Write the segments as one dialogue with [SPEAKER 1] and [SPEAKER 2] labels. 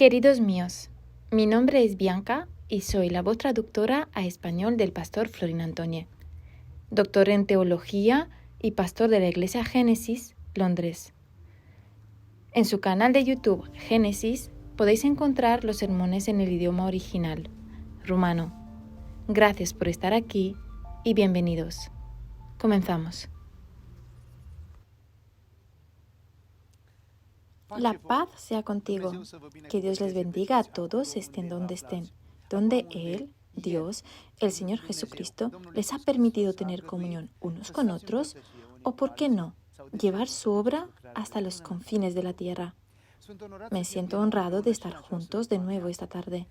[SPEAKER 1] Queridos míos, mi nombre es Bianca y soy la voz traductora a español del pastor Florin Antonie, doctor en teología y pastor de la Iglesia Génesis, Londres. En su canal de YouTube Génesis podéis encontrar los sermones en el idioma original, rumano. Gracias por estar aquí y bienvenidos. Comenzamos. La paz sea contigo. Que Dios les bendiga a todos, estén donde estén, donde Él, Dios, el Señor Jesucristo, les ha permitido tener comunión unos con otros, o, ¿por qué no?, llevar su obra hasta los confines de la tierra. Me siento honrado de estar juntos de nuevo esta tarde.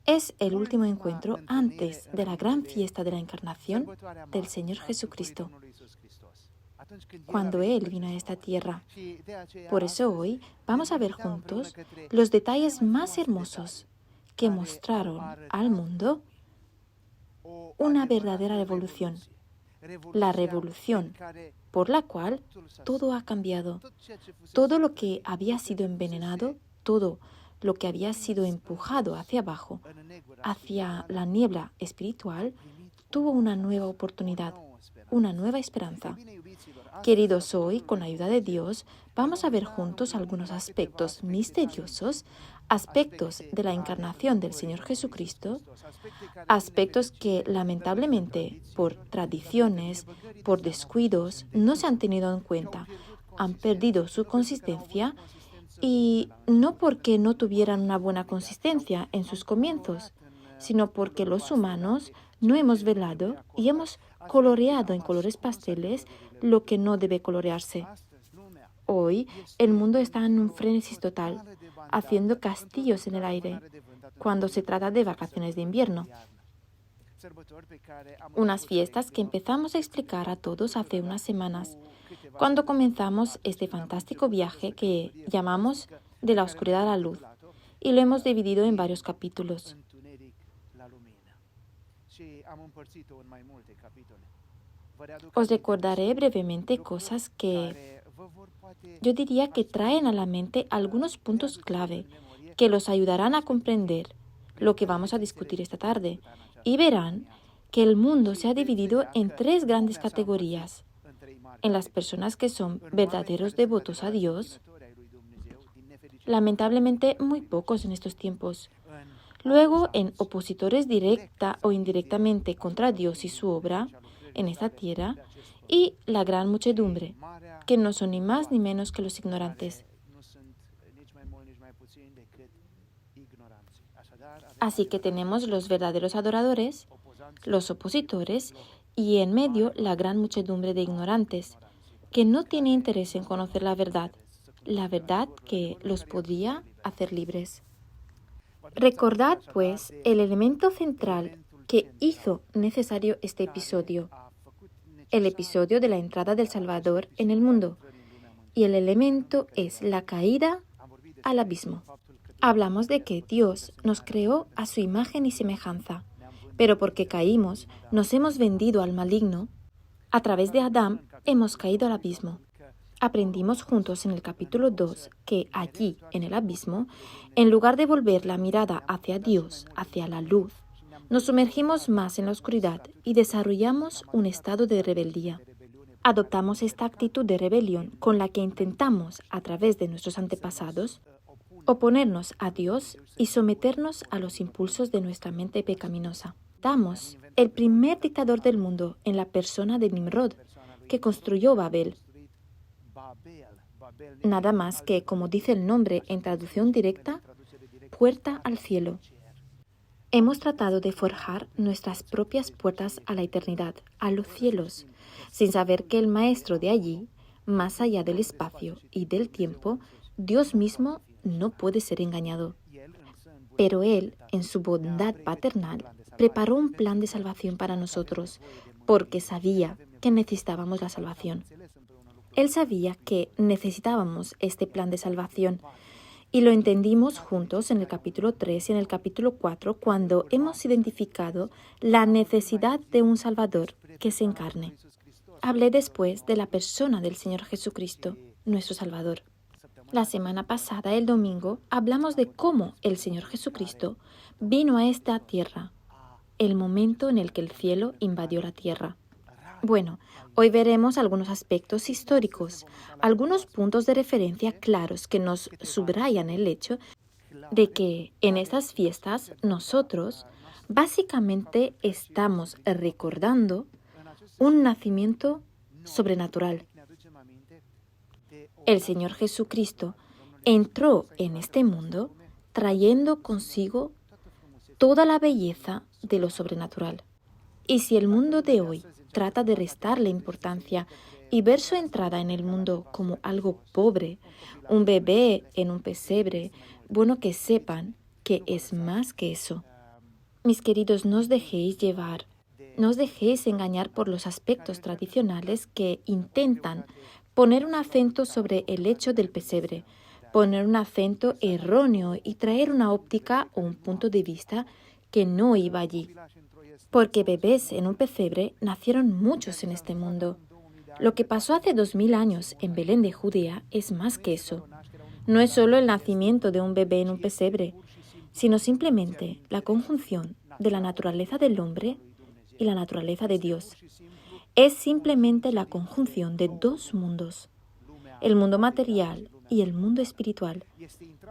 [SPEAKER 1] Es el último encuentro antes de la gran fiesta de la encarnación del Señor Jesucristo, cuando Él vino a esta tierra. Por eso hoy vamos a ver juntos los detalles más hermosos que mostraron al mundo una verdadera revolución, la revolución por la cual todo ha cambiado. Todo lo que había sido envenenado, todo lo que había sido empujado hacia abajo, hacia la niebla espiritual, tuvo una nueva oportunidad, una nueva esperanza. Queridos, hoy, con la ayuda de Dios, vamos a ver juntos algunos aspectos misteriosos, aspectos de la encarnación del Señor Jesucristo, aspectos que lamentablemente por tradiciones, por descuidos, no se han tenido en cuenta, han perdido su consistencia y no porque no tuvieran una buena consistencia en sus comienzos, sino porque los humanos no hemos velado y hemos coloreado en colores pasteles lo que no debe colorearse. Hoy el mundo está en un frenesí total, haciendo castillos en el aire, cuando se trata de vacaciones de invierno. Unas fiestas que empezamos a explicar a todos hace unas semanas, cuando comenzamos este fantástico viaje que llamamos de la oscuridad a la luz, y lo hemos dividido en varios capítulos. Os recordaré brevemente cosas que yo diría que traen a la mente algunos puntos clave que los ayudarán a comprender lo que vamos a discutir esta tarde, y verán que el mundo se ha dividido en tres grandes categorías: en las personas que son verdaderos devotos a Dios, lamentablemente muy pocos en estos tiempos; luego en opositores directa o indirectamente contra Dios y su obra en esta tierra, y la gran muchedumbre, que no son ni más ni menos que los ignorantes. Así que tenemos los verdaderos adoradores, los opositores y en medio la gran muchedumbre de ignorantes, que no tiene interés en conocer la verdad que los podría hacer libres. Recordad, pues, el elemento central que hizo necesario este episodio, el episodio de la entrada del Salvador en el mundo, y el elemento es la caída al abismo. Hablamos de que Dios nos creó a su imagen y semejanza, pero porque caímos, nos hemos vendido al maligno. A través de Adán hemos caído al abismo. Aprendimos juntos en el capítulo 2 que allí, en el abismo, en lugar de volver la mirada hacia Dios, hacia la luz, nos sumergimos más en la oscuridad y desarrollamos un estado de rebeldía. Adoptamos esta actitud de rebelión con la que intentamos, a través de nuestros antepasados, oponernos a Dios y someternos a los impulsos de nuestra mente pecaminosa. Damos el primer dictador del mundo en la persona de Nimrod, que construyó Babel. Nada más que, como dice el nombre en traducción directa, puerta al cielo. Hemos tratado de forjar nuestras propias puertas a la eternidad, a los cielos, sin saber que el Maestro de allí, más allá del espacio y del tiempo, Dios mismo, no puede ser engañado. Pero Él, en su bondad paternal, preparó un plan de salvación para nosotros, porque sabía que necesitábamos la salvación. Él sabía que necesitábamos este plan de salvación, y lo entendimos juntos en el capítulo 3 y en el capítulo 4, cuando hemos identificado la necesidad de un Salvador que se encarne. Hablé después de la persona del Señor Jesucristo, nuestro Salvador. La semana pasada, el domingo, hablamos de cómo el Señor Jesucristo vino a esta tierra, el momento en el que el cielo invadió la tierra. Bueno, hoy veremos algunos aspectos históricos, algunos puntos de referencia claros que nos subrayan el hecho de que en estas fiestas nosotros básicamente estamos recordando un nacimiento sobrenatural. El Señor Jesucristo entró en este mundo trayendo consigo toda la belleza de lo sobrenatural. Y si el mundo de hoy trata de restarle importancia y ver su entrada en el mundo como algo pobre, un bebé en un pesebre, bueno, que sepan que es más que eso. Mis queridos, no os dejéis llevar, no os dejéis engañar por los aspectos tradicionales que intentan poner un acento sobre el hecho del pesebre, poner un acento erróneo y traer una óptica o un punto de vista que no iba allí. Porque bebés en un pesebre nacieron muchos en este mundo. Lo que pasó hace 2000 años en Belén de Judea es más que eso. No es solo el nacimiento de un bebé en un pesebre, sino simplemente la conjunción de la naturaleza del hombre y la naturaleza de Dios. Es simplemente la conjunción de dos mundos, el mundo material y el mundo espiritual.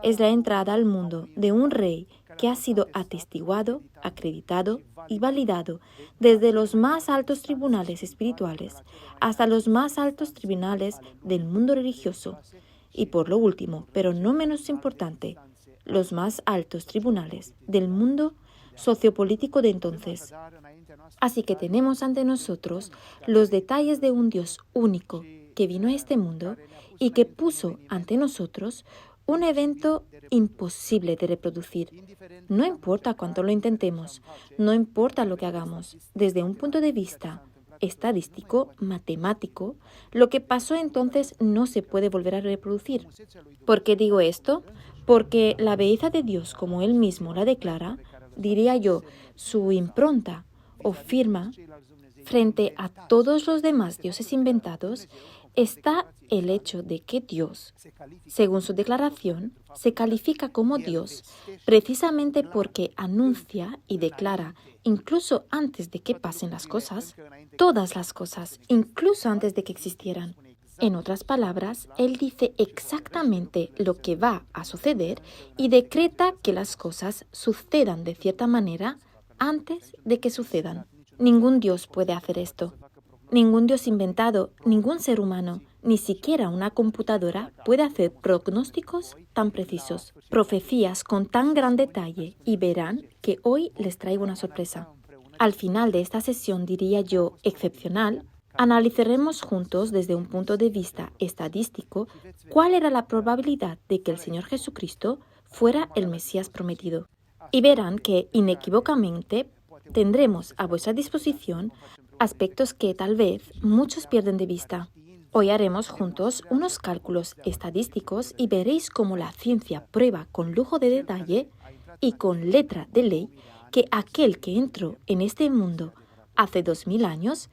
[SPEAKER 1] Es la entrada al mundo de un rey que ha sido atestiguado, acreditado y validado desde los más altos tribunales espirituales hasta los más altos tribunales del mundo religioso. Y por lo último, pero no menos importante, los más altos tribunales del mundo sociopolítico de entonces. Así que tenemos ante nosotros los detalles de un Dios único que vino a este mundo y que puso ante nosotros un evento imposible de reproducir. No importa cuánto lo intentemos, no importa lo que hagamos, desde un punto de vista estadístico, matemático, lo que pasó entonces no se puede volver a reproducir. ¿Por qué digo esto? Porque la belleza de Dios, como Él mismo la declara, diría yo, su impronta o firma frente a todos los demás dioses inventados, está el hecho de que Dios, según su declaración, se califica como Dios precisamente porque anuncia y declara, incluso antes de que pasen las cosas, todas las cosas, incluso antes de que existieran. En otras palabras, Él dice exactamente lo que va a suceder y decreta que las cosas sucedan de cierta manera antes de que sucedan. Ningún Dios puede hacer esto. Ningún Dios inventado, ningún ser humano, ni siquiera una computadora puede hacer pronósticos tan precisos, profecías con tan gran detalle, y verán que hoy les traigo una sorpresa. Al final de esta sesión, diría yo, excepcional, analizaremos juntos desde un punto de vista estadístico cuál era la probabilidad de que el Señor Jesucristo fuera el Mesías prometido. Y verán que inequívocamente tendremos a vuestra disposición aspectos que tal vez muchos pierden de vista. Hoy haremos juntos unos cálculos estadísticos y veréis cómo la ciencia prueba con lujo de detalle y con letra de ley que aquel que entró en este mundo hace 2000 años,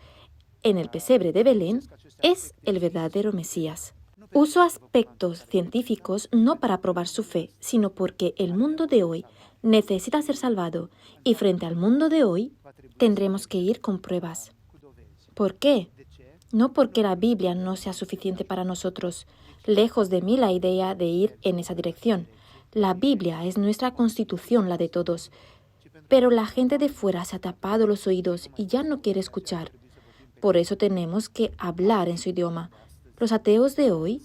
[SPEAKER 1] en el pesebre de Belén, es el verdadero Mesías. Uso aspectos científicos no para probar su fe, sino porque el mundo de hoy necesita ser salvado y frente al mundo de hoy tendremos que ir con pruebas. ¿Por qué? No porque la Biblia no sea suficiente para nosotros. Lejos de mí la idea de ir en esa dirección. La Biblia es nuestra constitución, la de todos. Pero la gente de fuera se ha tapado los oídos y ya no quiere escuchar. Por eso tenemos que hablar en su idioma. Los ateos de hoy,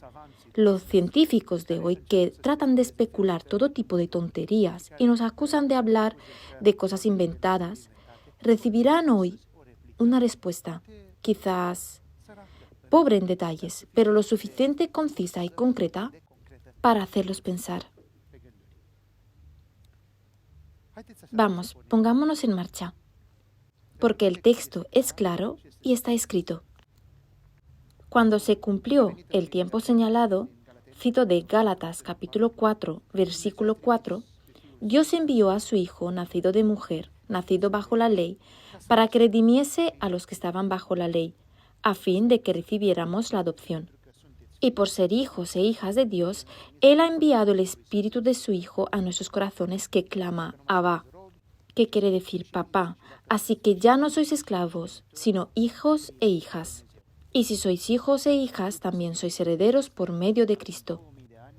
[SPEAKER 1] los científicos de hoy que tratan de especular todo tipo de tonterías y nos acusan de hablar de cosas inventadas, recibirán hoy una respuesta, quizás pobre en detalles, pero lo suficiente concisa y concreta para hacerlos pensar. Vamos, pongámonos en marcha, porque el texto es claro y está escrito. Cuando se cumplió el tiempo señalado, cito de Gálatas capítulo 4, versículo 4, Dios envió a su Hijo, nacido de mujer, nacido bajo la ley, para que redimiese a los que estaban bajo la ley, a fin de que recibiéramos la adopción. Y por ser hijos e hijas de Dios, Él ha enviado el Espíritu de su Hijo a nuestros corazones que clama Abba, que quiere decir papá. Así que ya no sois esclavos, sino hijos e hijas. Y si sois hijos e hijas, también sois herederos por medio de Cristo.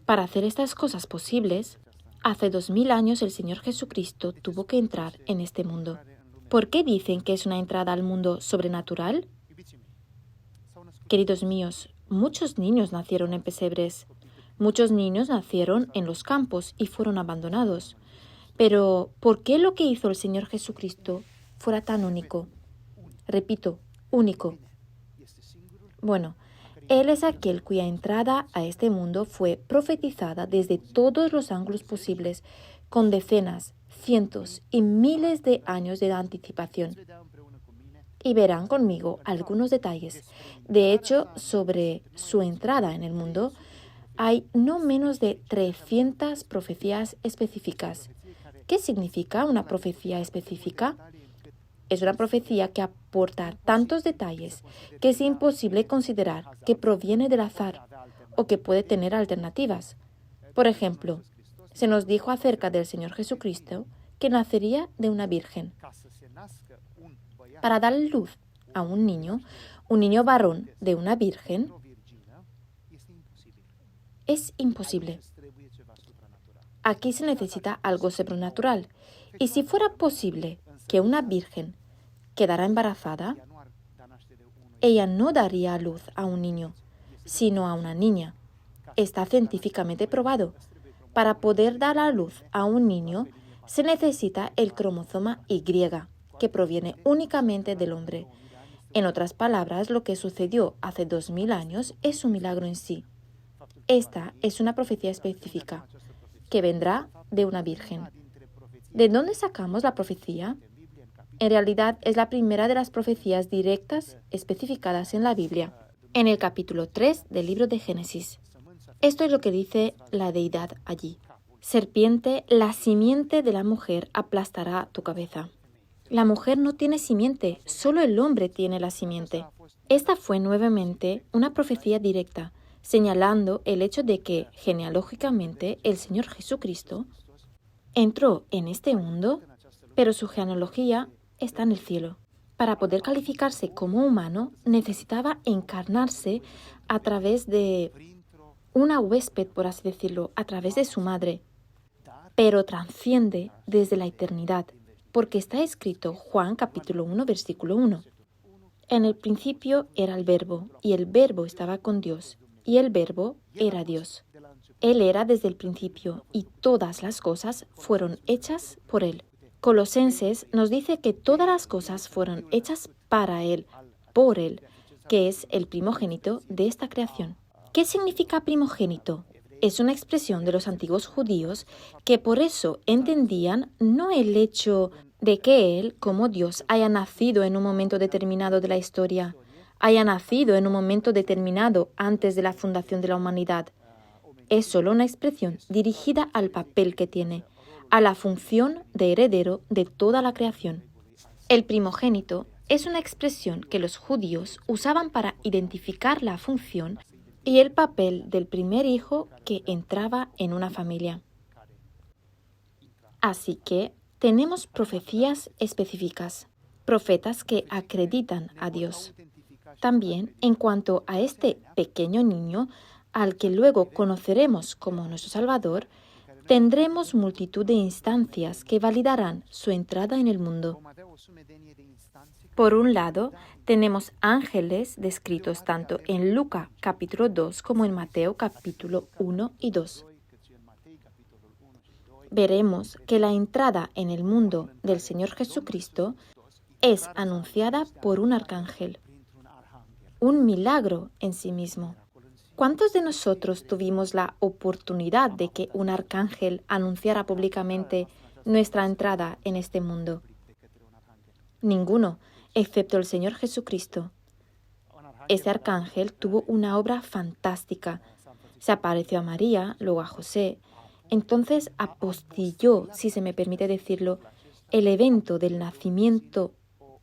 [SPEAKER 1] Para hacer estas cosas posibles, hace 2000 años el Señor Jesucristo tuvo que entrar en este mundo. ¿Por qué dicen que es una entrada al mundo sobrenatural? Queridos míos, muchos niños nacieron en pesebres. Muchos niños nacieron en los campos y fueron abandonados. Pero, ¿por qué lo que hizo el Señor Jesucristo fuera tan único? Repito, único. Bueno, Él es aquel cuya entrada a este mundo fue profetizada desde todos los ángulos posibles, con decenas, cientos y miles de años de anticipación. Y verán conmigo algunos detalles. De hecho, sobre su entrada en el mundo, hay no menos de 300 profecías específicas. ¿Qué significa una profecía específica? Es una profecía que aporta tantos detalles que es imposible considerar que proviene del azar o que puede tener alternativas. Por ejemplo, se nos dijo acerca del Señor Jesucristo que nacería de una virgen. Para dar luz a un niño varón de una virgen, es imposible. Aquí se necesita algo sobrenatural. Y si fuera posible que una virgen quedara embarazada, ella no daría a luz a un niño, sino a una niña. Está científicamente probado. Para poder dar a luz a un niño, se necesita el cromosoma Y, que proviene únicamente del hombre. En otras palabras, lo que sucedió hace 2000 años es un milagro en sí. Esta es una profecía específica, que vendrá de una virgen. ¿De dónde sacamos la profecía? En realidad es la primera de las profecías directas especificadas en la Biblia, en el capítulo 3 del libro de Génesis. Esto es lo que dice la deidad allí. Serpiente, la simiente de la mujer aplastará tu cabeza. La mujer no tiene simiente, solo el hombre tiene la simiente. Esta fue nuevamente una profecía directa, señalando el hecho de que, genealógicamente, el Señor Jesucristo entró en este mundo, pero su genealogía está en el cielo. Para poder calificarse como humano, necesitaba encarnarse a través de una huésped, por así decirlo, a través de su madre, pero trasciende desde la eternidad, porque está escrito Juan capítulo 1, versículo 1. En el principio era el Verbo, y el Verbo estaba con Dios, y el Verbo era Dios. Él era desde el principio, y todas las cosas fueron hechas por Él. Colosenses nos dice que todas las cosas fueron hechas para Él, por Él, que es el primogénito de esta creación. ¿Qué significa primogénito? Es una expresión de los antiguos judíos que por eso entendían no el hecho de que Él, como Dios, haya nacido en un momento determinado de la historia, haya nacido en un momento determinado antes de la fundación de la humanidad. Es solo una expresión dirigida al papel que tiene, a la función de heredero de toda la creación. El primogénito es una expresión que los judíos usaban para identificar la función y el papel del primer hijo que entraba en una familia. Así que tenemos profecías específicas, profetas que acreditan a Dios. También en cuanto a este pequeño niño, al que luego conoceremos como nuestro Salvador, tendremos multitud de instancias que validarán su entrada en el mundo. Por un lado, tenemos ángeles descritos tanto en Lucas capítulo 2 como en Mateo capítulo 1 y 2. Veremos que la entrada en el mundo del Señor Jesucristo es anunciada por un arcángel, un milagro en sí mismo. ¿Cuántos de nosotros tuvimos la oportunidad de que un arcángel anunciara públicamente nuestra entrada en este mundo? Ninguno, excepto el Señor Jesucristo. Ese arcángel tuvo una obra fantástica. Se apareció a María, luego a José. Entonces apostilló, si se me permite decirlo, el evento del nacimiento,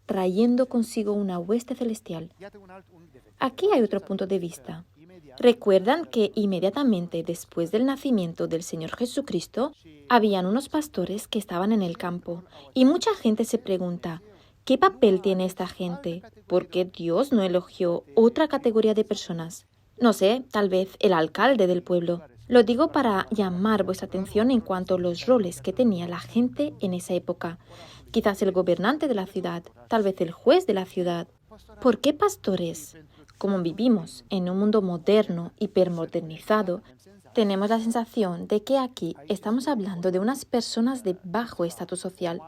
[SPEAKER 1] trayendo consigo una hueste celestial. Aquí hay otro punto de vista. Recuerdan que inmediatamente después del nacimiento del Señor Jesucristo, habían unos pastores que estaban en el campo y mucha gente se pregunta, ¿qué papel tiene esta gente? ¿Por qué Dios no elogió otra categoría de personas? No sé, tal vez el alcalde del pueblo. Lo digo para llamar vuestra atención en cuanto a los roles que tenía la gente en esa época. Quizás el gobernante de la ciudad, tal vez el juez de la ciudad. ¿Por qué pastores? Como vivimos en un mundo moderno, hipermodernizado, tenemos la sensación de que aquí estamos hablando de unas personas de bajo estatus social,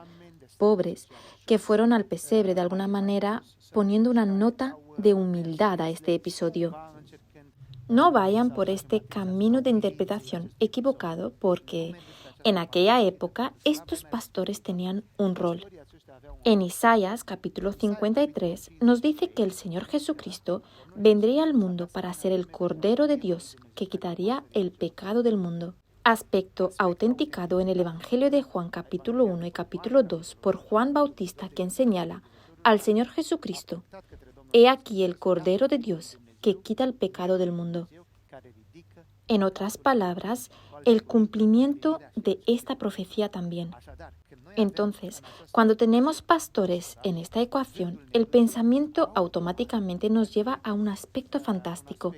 [SPEAKER 1] pobres, que fueron al pesebre de alguna manera poniendo una nota de humildad a este episodio. No vayan por este camino de interpretación equivocado porque en aquella época estos pastores tenían un rol. En Isaías capítulo 53 nos dice que el Señor Jesucristo vendría al mundo para ser el Cordero de Dios que quitaría el pecado del mundo. Aspecto autenticado en el Evangelio de Juan capítulo 1 y capítulo 2 por Juan Bautista, quien señala al Señor Jesucristo: He aquí el Cordero de Dios que quita el pecado del mundo. En otras palabras, el cumplimiento de esta profecía también. Entonces, cuando tenemos pastores en esta ecuación, el pensamiento automáticamente nos lleva a un aspecto fantástico.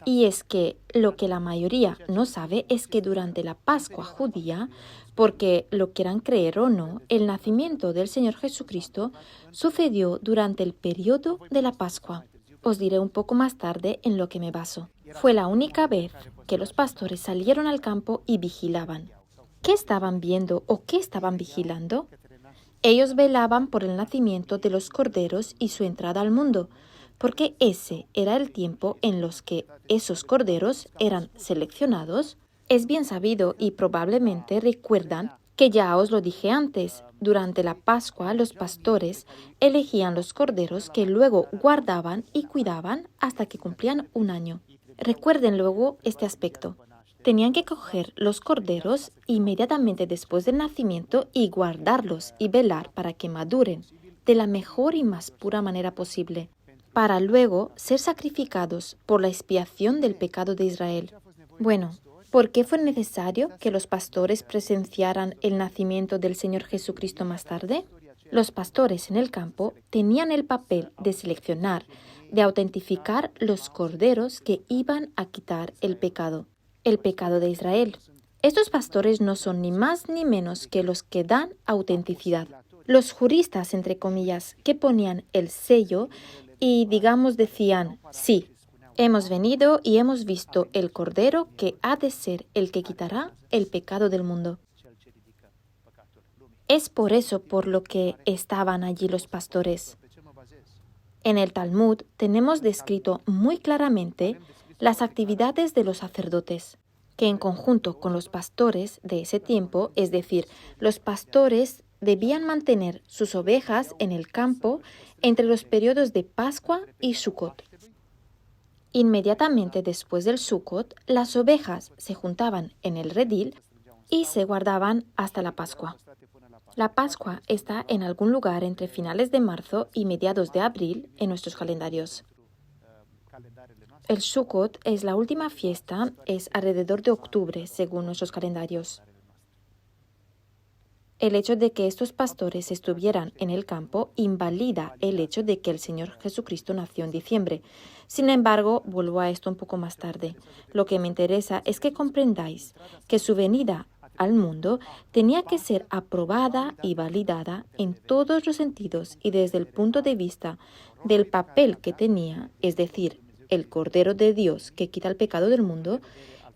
[SPEAKER 1] Y es que lo que la mayoría no sabe es que durante la Pascua judía, porque lo quieran creer o no, el nacimiento del Señor Jesucristo sucedió durante el periodo de la Pascua. Os diré un poco más tarde en lo que me baso. Fue la única vez que los pastores salieron al campo y vigilaban. ¿Qué estaban viendo o qué estaban vigilando? Ellos velaban por el nacimiento de los corderos y su entrada al mundo, porque ese era el tiempo en los que esos corderos eran seleccionados. Es bien sabido y probablemente recuerdan que ya os lo dije antes, durante la Pascua los pastores elegían los corderos que luego guardaban y cuidaban hasta que cumplían un año. Recuerden luego este aspecto. Tenían que coger los corderos inmediatamente después del nacimiento y guardarlos y velar para que maduren de la mejor y más pura manera posible, para luego ser sacrificados por la expiación del pecado de Israel. Bueno, ¿por qué fue necesario que los pastores presenciaran el nacimiento del Señor Jesucristo más tarde? Los pastores en el campo tenían el papel de seleccionar, de autentificar los corderos que iban a quitar el pecado de Israel. Estos pastores no son ni más ni menos que los que dan autenticidad. Los juristas, entre comillas, que ponían el sello y, digamos, decían, sí, hemos venido y hemos visto el Cordero que ha de ser el que quitará el pecado del mundo. Es por eso por lo que estaban allí los pastores. En el Talmud tenemos descrito muy claramente las actividades de los sacerdotes, que en conjunto con los pastores de ese tiempo, es decir, los pastores debían mantener sus ovejas en el campo entre los periodos de Pascua y Sukkot. Inmediatamente después del Sukkot, las ovejas se juntaban en el redil y se guardaban hasta la Pascua. La Pascua está en algún lugar entre finales de marzo y mediados de abril en nuestros calendarios. El Sukkot es la última fiesta, es alrededor de octubre, según nuestros calendarios. El hecho de que estos pastores estuvieran en el campo invalida el hecho de que el Señor Jesucristo nació en diciembre. Sin embargo, vuelvo a esto un poco más tarde. Lo que me interesa es que comprendáis que su venida al mundo tenía que ser aprobada y validada en todos los sentidos y desde el punto de vista del papel que tenía, es decir, el Cordero de Dios que quita el pecado del mundo,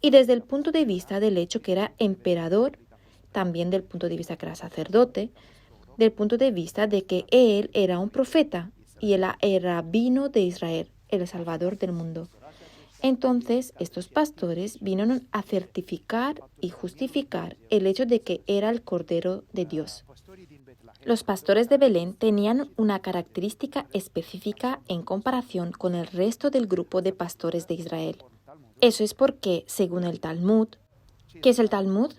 [SPEAKER 1] y desde el punto de vista del hecho que era emperador, también del punto de vista que era sacerdote, del punto de vista de que él era un profeta y él era rabino de Israel, el Salvador del mundo. Entonces, estos pastores vinieron a certificar y justificar el hecho de que era el Cordero de Dios. Los pastores de Belén tenían una característica específica en comparación con el resto del grupo de pastores de Israel. Eso es porque, según el Talmud, ¿qué es el Talmud?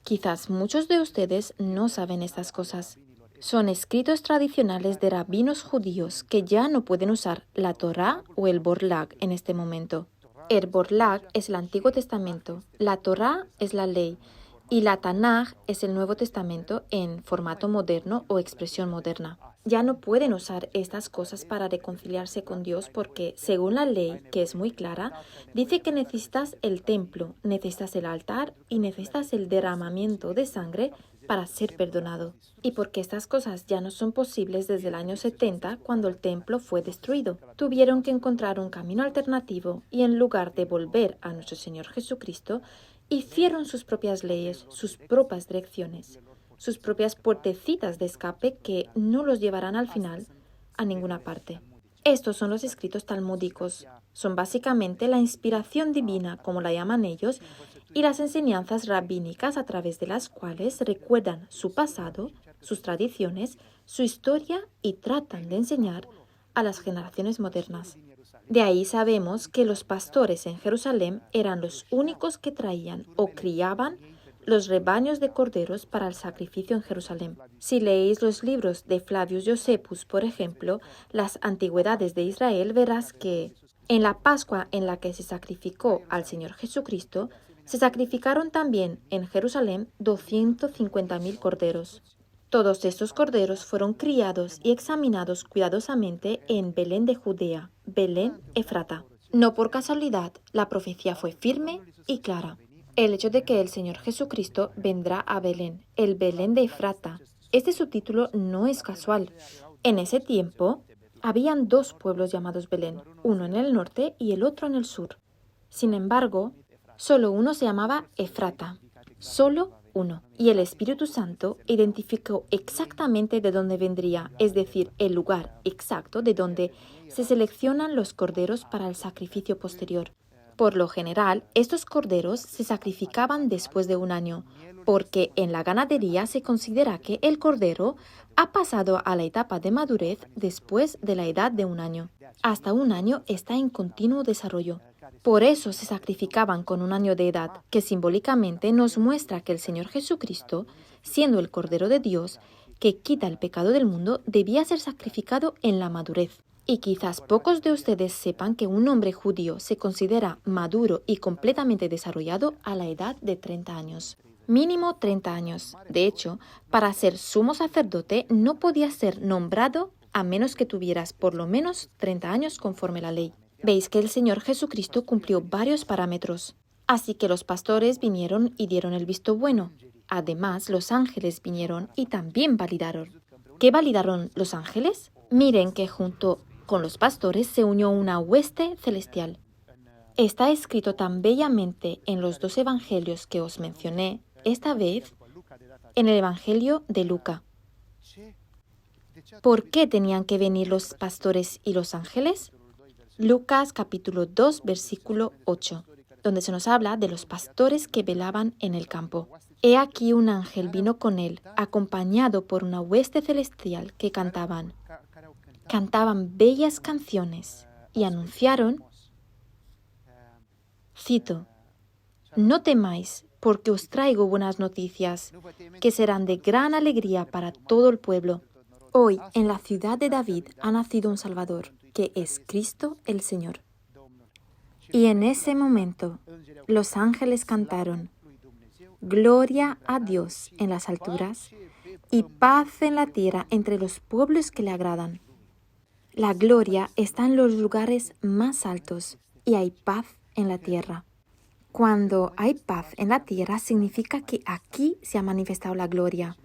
[SPEAKER 1] Quizás muchos de ustedes no saben estas cosas. Son escritos tradicionales de rabinos judíos que ya no pueden usar la Torá o el Borlag en este momento. El Borlag es el Antiguo Testamento, la Torá es la ley y la Tanaj es el Nuevo Testamento en formato moderno o expresión moderna. Ya no pueden usar estas cosas para reconciliarse con Dios porque, según la ley, que es muy clara, dice que necesitas el templo, necesitas el altar y necesitas el derramamiento de sangre para ser perdonado. Y porque estas cosas ya no son posibles desde el año 70, cuando el templo fue destruido. Tuvieron que encontrar un camino alternativo y en lugar de volver a nuestro Señor Jesucristo, hicieron sus propias leyes, sus propias direcciones, sus propias puertecitas de escape que no los llevarán al final a ninguna parte. Estos son los escritos talmúdicos. Son básicamente la inspiración divina, como la llaman ellos, y las enseñanzas rabínicas a través de las cuales recuerdan su pasado, sus tradiciones, su historia y tratan de enseñar a las generaciones modernas. De ahí sabemos que los pastores en Jerusalén eran los únicos que traían o criaban los rebaños de corderos para el sacrificio en Jerusalén. Si leéis los libros de Flavius Josephus, por ejemplo, las Antigüedades de Israel, verás que en la Pascua en la que se sacrificó al Señor Jesucristo, se sacrificaron también en Jerusalén 250.000 corderos. Todos estos corderos fueron criados y examinados cuidadosamente en Belén de Judea, Belén Efrata. No por casualidad, la profecía fue firme y clara. El hecho de que el Señor Jesucristo vendrá a Belén, el Belén de Efrata. Este subtítulo no es casual. En ese tiempo, habían dos pueblos llamados Belén, uno en el norte y el otro en el sur. Sin embargo, solo uno se llamaba Efrata, solo uno. Y el Espíritu Santo identificó exactamente de dónde vendría, es decir, el lugar exacto de donde se seleccionan los corderos para el sacrificio posterior. Por lo general, estos corderos se sacrificaban después de un año, porque en la ganadería se considera que el cordero ha pasado a la etapa de madurez después de la edad de un año. Hasta un año está en continuo desarrollo. Por eso se sacrificaban con un año de edad, que simbólicamente nos muestra que el Señor Jesucristo, siendo el Cordero de Dios, que quita el pecado del mundo, debía ser sacrificado en la madurez. Y quizás pocos de ustedes sepan que un hombre judío se considera maduro y completamente desarrollado a la edad de 30 años. Mínimo 30 años. De hecho, para ser sumo sacerdote no podías ser nombrado a menos que tuvieras por lo menos 30 años conforme la ley. Veis que el Señor Jesucristo cumplió varios parámetros. Así que los pastores vinieron y dieron el visto bueno. Además, los ángeles vinieron y también validaron. ¿Qué validaron los ángeles? Miren que junto con los pastores se unió una hueste celestial. Está escrito tan bellamente en los dos evangelios que os mencioné, esta vez en el evangelio de Lucas. ¿Por qué tenían que venir los pastores y los ángeles? Lucas capítulo 2, versículo 8, donde se nos habla de los pastores que velaban en el campo. He aquí un ángel vino con él, acompañado por una hueste celestial que cantaban bellas canciones y anunciaron, cito, «No temáis, porque os traigo buenas noticias, que serán de gran alegría para todo el pueblo. Hoy, en la ciudad de David, ha nacido un Salvador, que es Cristo el Señor». Y en ese momento, los ángeles cantaron, «Gloria a Dios en las alturas, y paz en la tierra entre los pueblos que le agradan». La gloria está en los lugares más altos y hay paz en la tierra. Cuando hay paz en la tierra significa que aquí se ha manifestado la gloria.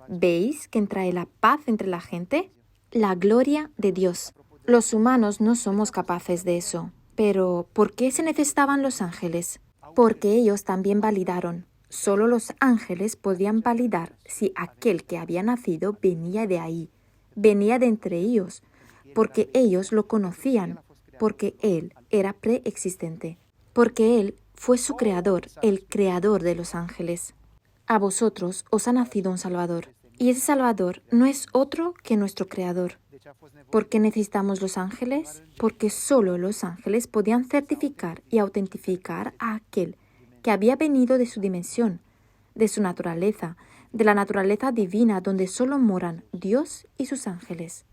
[SPEAKER 1] ¿Veis quién trae la paz entre la gente? La gloria de Dios. Los humanos no somos capaces de eso. Pero, ¿por qué se necesitaban los ángeles? Porque ellos también validaron. Solo los ángeles podían validar si aquel que había nacido venía de ahí, venía de entre ellos, porque ellos lo conocían, porque Él era preexistente, porque Él fue su creador, el creador de los ángeles. A vosotros os ha nacido un Salvador, y ese Salvador no es otro que nuestro creador. ¿Por qué necesitamos los ángeles? Porque solo los ángeles podían certificar y autentificar a aquel que había venido de su dimensión, de su naturaleza, de la naturaleza divina donde solo moran Dios y sus ángeles.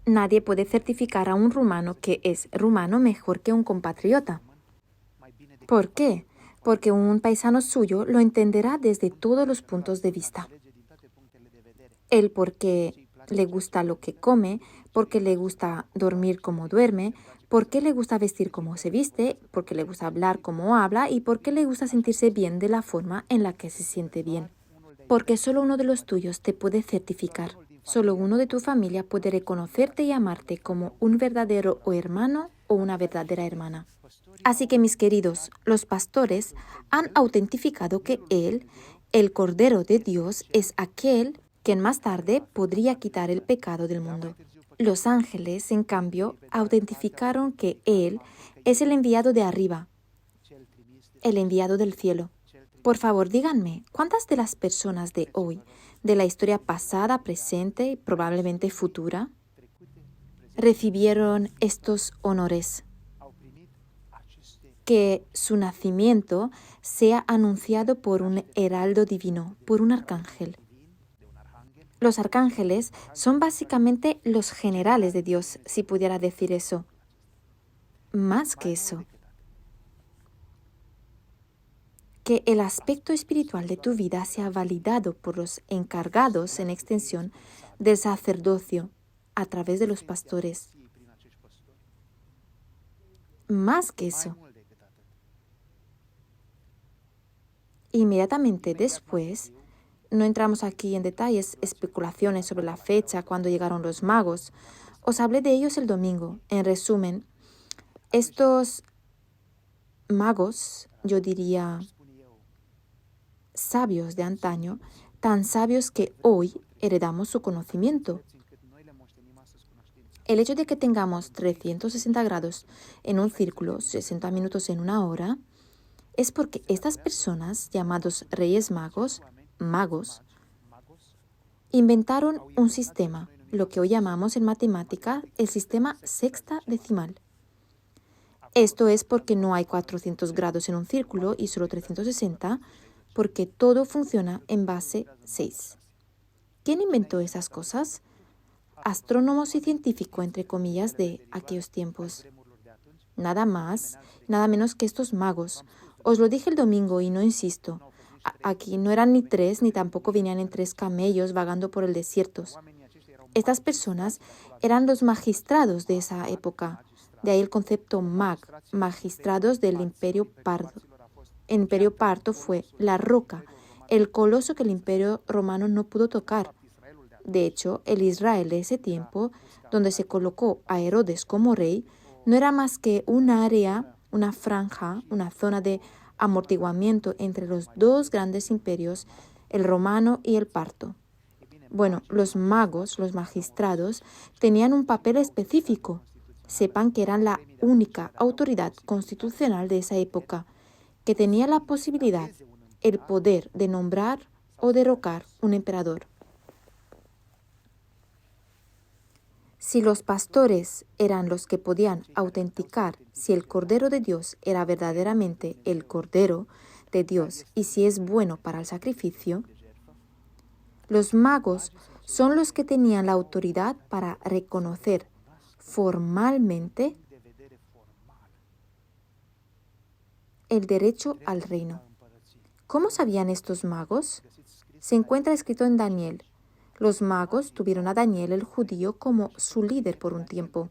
[SPEAKER 1] Nadie puede certificar a un rumano que es rumano mejor que un compatriota. ¿Por qué? Porque un paisano suyo lo entenderá desde todos los puntos de vista. Él porque le gusta lo que come, porque le gusta dormir como duerme, porque le gusta vestir como se viste, porque le gusta hablar como habla y porque le gusta sentirse bien de la forma en la que se siente bien. Porque solo uno de los tuyos te puede certificar. Solo uno de tu familia puede reconocerte y amarte como un verdadero hermano o una verdadera hermana. Así que, mis queridos, los pastores han autentificado que Él, el Cordero de Dios, es aquel quien más tarde podría quitar el pecado del mundo. Los ángeles, en cambio, autentificaron que Él es el enviado de arriba, el enviado del cielo. Por favor, díganme, ¿cuántas de las personas de hoy, de la historia pasada, presente y probablemente futura, recibieron estos honores? Que su nacimiento sea anunciado por un heraldo divino, por un arcángel. Los arcángeles son básicamente los generales de Dios, si pudiera decir eso. Más que eso. Que el aspecto espiritual de tu vida sea validado por los encargados, en extensión, del sacerdocio a través de los pastores. Más que eso. Inmediatamente después, no entramos aquí en detalles, especulaciones sobre la fecha, cuando llegaron los magos. Os hablé de ellos el domingo. En resumen, estos magos, yo diría sabios de antaño, tan sabios que hoy heredamos su conocimiento. El hecho de que tengamos 360 grados en un círculo, 60 minutos en una hora, es porque estas personas, llamados Reyes Magos, inventaron un sistema, lo que hoy llamamos en matemática el sistema sextadecimal. Esto es porque no hay 400 grados en un círculo y solo 360, porque todo funciona en base 6. ¿Quién inventó esas cosas? Astrónomos y científicos, entre comillas, de aquellos tiempos. Nada más, nada menos que estos magos. Os lo dije el domingo y no insisto. Aquí no eran ni 3, ni tampoco venían en 3 camellos vagando por el desierto. Estas personas eran los magistrados de esa época. De ahí el concepto magistrados del Imperio Pardo. El Imperio Parto fue la roca, el coloso que el Imperio Romano no pudo tocar. De hecho, el Israel de ese tiempo, donde se colocó a Herodes como rey, no era más que un área, una franja, una zona de amortiguamiento entre los dos grandes imperios, el romano y el parto. Bueno, los magos, los magistrados, tenían un papel específico. Sepan que eran la única autoridad constitucional de esa época, que tenía la posibilidad, el poder de nombrar o derrocar un emperador. Si los pastores eran los que podían autenticar si el Cordero de Dios era verdaderamente el Cordero de Dios y si es bueno para el sacrificio, los magos son los que tenían la autoridad para reconocer formalmente el derecho al reino. ¿Cómo sabían estos magos? Se encuentra escrito en Daniel. Los magos tuvieron a Daniel el judío como su líder por un tiempo.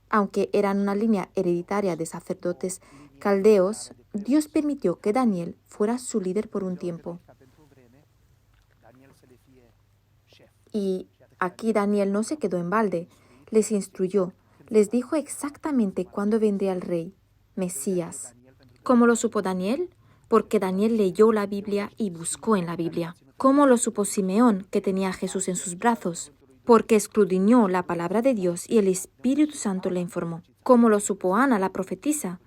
[SPEAKER 1] Aunque eran una línea hereditaria de sacerdotes caldeos, Dios permitió que Daniel fuera su líder por un tiempo. Y aquí Daniel no se quedó en balde, les instruyó, les dijo exactamente cuándo vendría el rey, Mesías. ¿Cómo lo supo Daniel? Porque Daniel leyó la Biblia y buscó en la Biblia. ¿Cómo lo supo Simeón, que tenía a Jesús en sus brazos? Porque escudriñó la palabra de Dios y el Espíritu Santo le informó. ¿Cómo lo supo Ana, la profetisa?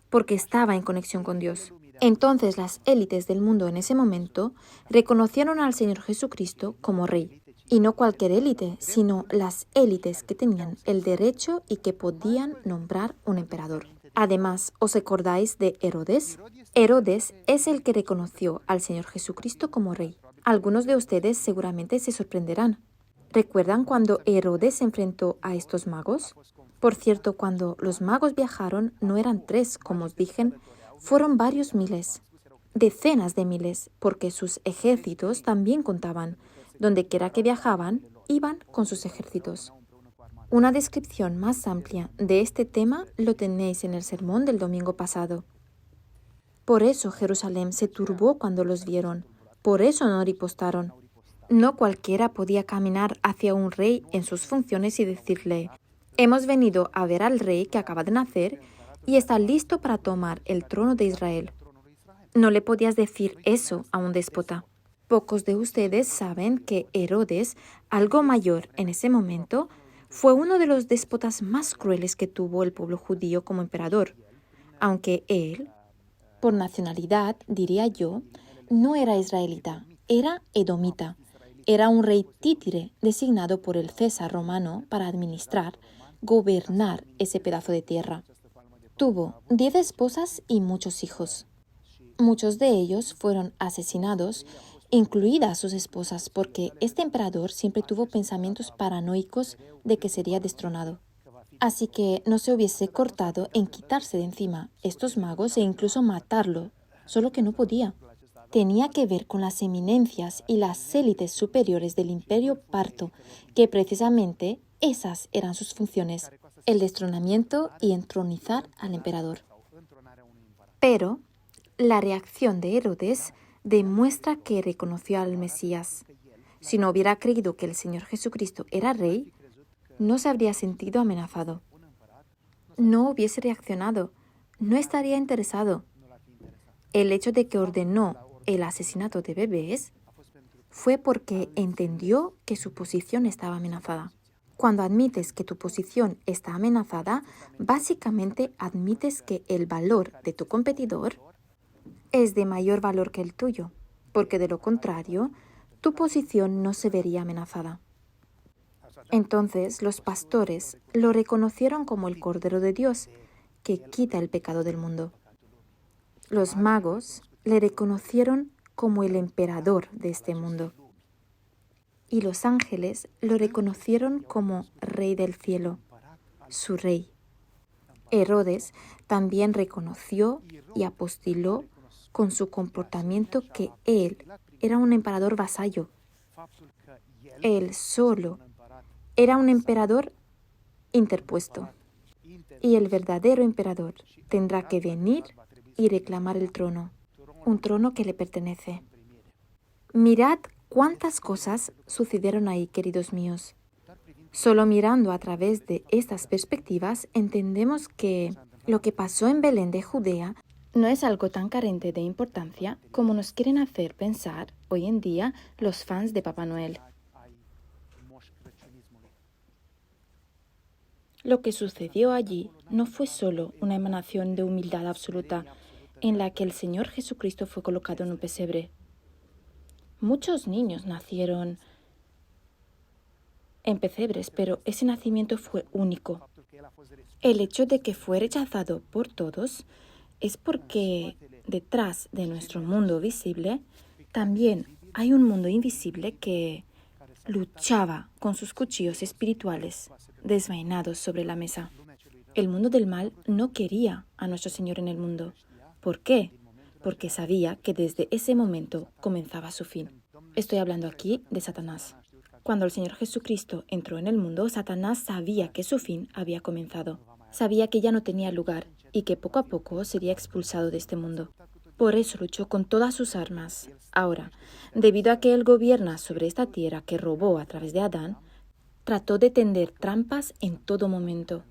[SPEAKER 1] Porque estaba en conexión con Dios. Entonces las élites del mundo en ese momento reconocieron al Señor Jesucristo como Rey. Y no cualquier élite, sino las élites que tenían el derecho y que podían nombrar un emperador. Además, ¿os acordáis de Herodes? Herodes es el que reconoció al Señor Jesucristo como Rey. Algunos de ustedes seguramente se sorprenderán. ¿Recuerdan cuando Herodes se enfrentó a estos magos? Por cierto, cuando los magos viajaron no eran 3, como os dije, fueron varios miles, decenas de miles, porque sus ejércitos también contaban. Donde quiera que viajaban, iban con sus ejércitos. Una descripción más amplia de este tema lo tenéis en el sermón del domingo pasado. Por eso Jerusalén se turbó cuando los vieron, por eso no ripostaron. No cualquiera podía caminar hacia un rey en sus funciones y decirle: hemos venido a ver al rey que acaba de nacer y está listo para tomar el trono de Israel. No le podías decir eso a un déspota. Pocos de ustedes saben que Herodes, algo mayor en ese momento, fue uno de los déspotas más crueles que tuvo el pueblo judío como emperador, aunque él, por nacionalidad, diría yo, no era israelita, era edomita. Era un rey títere designado por el César romano para administrar, gobernar ese pedazo de tierra. Tuvo 10 esposas y muchos hijos. Muchos de ellos fueron asesinados, incluidas sus esposas, porque este emperador siempre tuvo pensamientos paranoicos de que sería destronado. Así que no se hubiese cortado en quitarse de encima estos magos e incluso matarlo, solo que no podía. Tenía que ver con las eminencias y las élites superiores del imperio parto, que precisamente esas eran sus funciones, el destronamiento y entronizar al emperador. Pero la reacción de Herodes demuestra que reconoció al Mesías. Si no hubiera creído que el Señor Jesucristo era rey, no se habría sentido amenazado. No hubiese reaccionado, no estaría interesado. El hecho de que ordenó el asesinato de bebés fue porque entendió que su posición estaba amenazada. Cuando admites que tu posición está amenazada, básicamente admites que el valor de tu competidor es de mayor valor que el tuyo, porque de lo contrario, tu posición no se vería amenazada. Entonces los pastores lo reconocieron como el Cordero de Dios, que quita el pecado del mundo. Los magos le reconocieron como el emperador de este mundo. Y los ángeles lo reconocieron como Rey del cielo, su rey. Herodes también reconoció y apostiló con su comportamiento que él era un emperador vasallo. Él solo era un emperador interpuesto. Y el verdadero emperador tendrá que venir y reclamar el trono, un trono que le pertenece. Mirad cuántas cosas sucedieron ahí, queridos míos. Solo mirando a través de estas perspectivas entendemos que lo que pasó en Belén de Judea no es algo tan carente de importancia como nos quieren hacer pensar hoy en día los fans de Papá Noel. Lo que sucedió allí no fue solo una emanación de humildad absoluta en la que el Señor Jesucristo fue colocado en un pesebre. Muchos niños nacieron en pesebres, pero ese nacimiento fue único. El hecho de que fue rechazado por todos es porque detrás de nuestro mundo visible también hay un mundo invisible que luchaba con sus cuchillos espirituales desvainados sobre la mesa. El mundo del mal no quería a nuestro Señor en el mundo. ¿Por qué? Porque sabía que desde ese momento comenzaba su fin. Estoy hablando aquí de Satanás. Cuando el Señor Jesucristo entró en el mundo, Satanás sabía que su fin había comenzado. Sabía que ya no tenía lugar y que poco a poco sería expulsado de este mundo. Por eso luchó con todas sus armas. Ahora, debido a que Él gobierna sobre esta tierra que robó a través de Adán, trató de tender trampas en todo momento.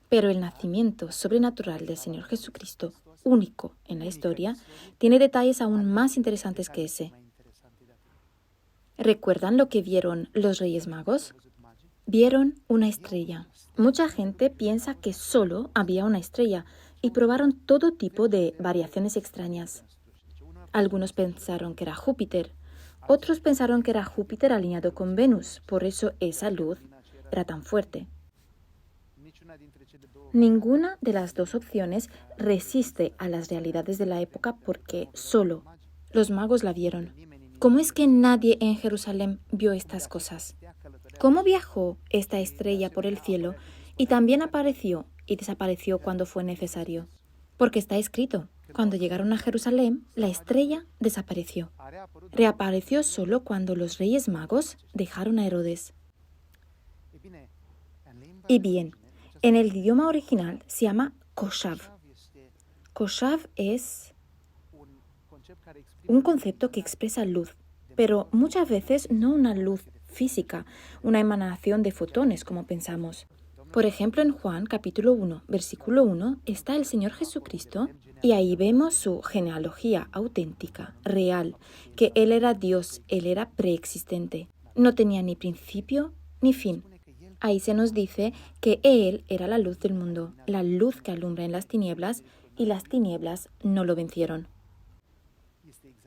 [SPEAKER 1] Pero el nacimiento sobrenatural del Señor Jesucristo, único en la historia, tiene detalles aún más interesantes que ese. ¿Recuerdan lo que vieron los Reyes Magos? Vieron una estrella. Mucha gente piensa que solo había una estrella y probaron todo tipo de variaciones extrañas. Algunos pensaron que era Júpiter, otros pensaron que era Júpiter alineado con Venus, por eso esa luz era tan fuerte. Ninguna de las dos opciones resiste a las realidades de la época porque solo los magos la vieron. ¿Cómo es que nadie en Jerusalén vio estas cosas? ¿Cómo viajó esta estrella por el cielo y también apareció y desapareció cuando fue necesario? Porque está escrito, cuando llegaron a Jerusalén, la estrella desapareció. Reapareció solo cuando los reyes magos dejaron a Herodes. Y bien, en el idioma original se llama Koshav. Koshav es un concepto que expresa luz, pero muchas veces no una luz física, una emanación de fotones como pensamos. Por ejemplo, en Juan capítulo 1, versículo 1, está el Señor Jesucristo y ahí vemos su genealogía auténtica, real, que Él era Dios, Él era preexistente. No tenía ni principio ni fin. Ahí se nos dice que Él era la luz del mundo, la luz que alumbra en las tinieblas, y las tinieblas no lo vencieron.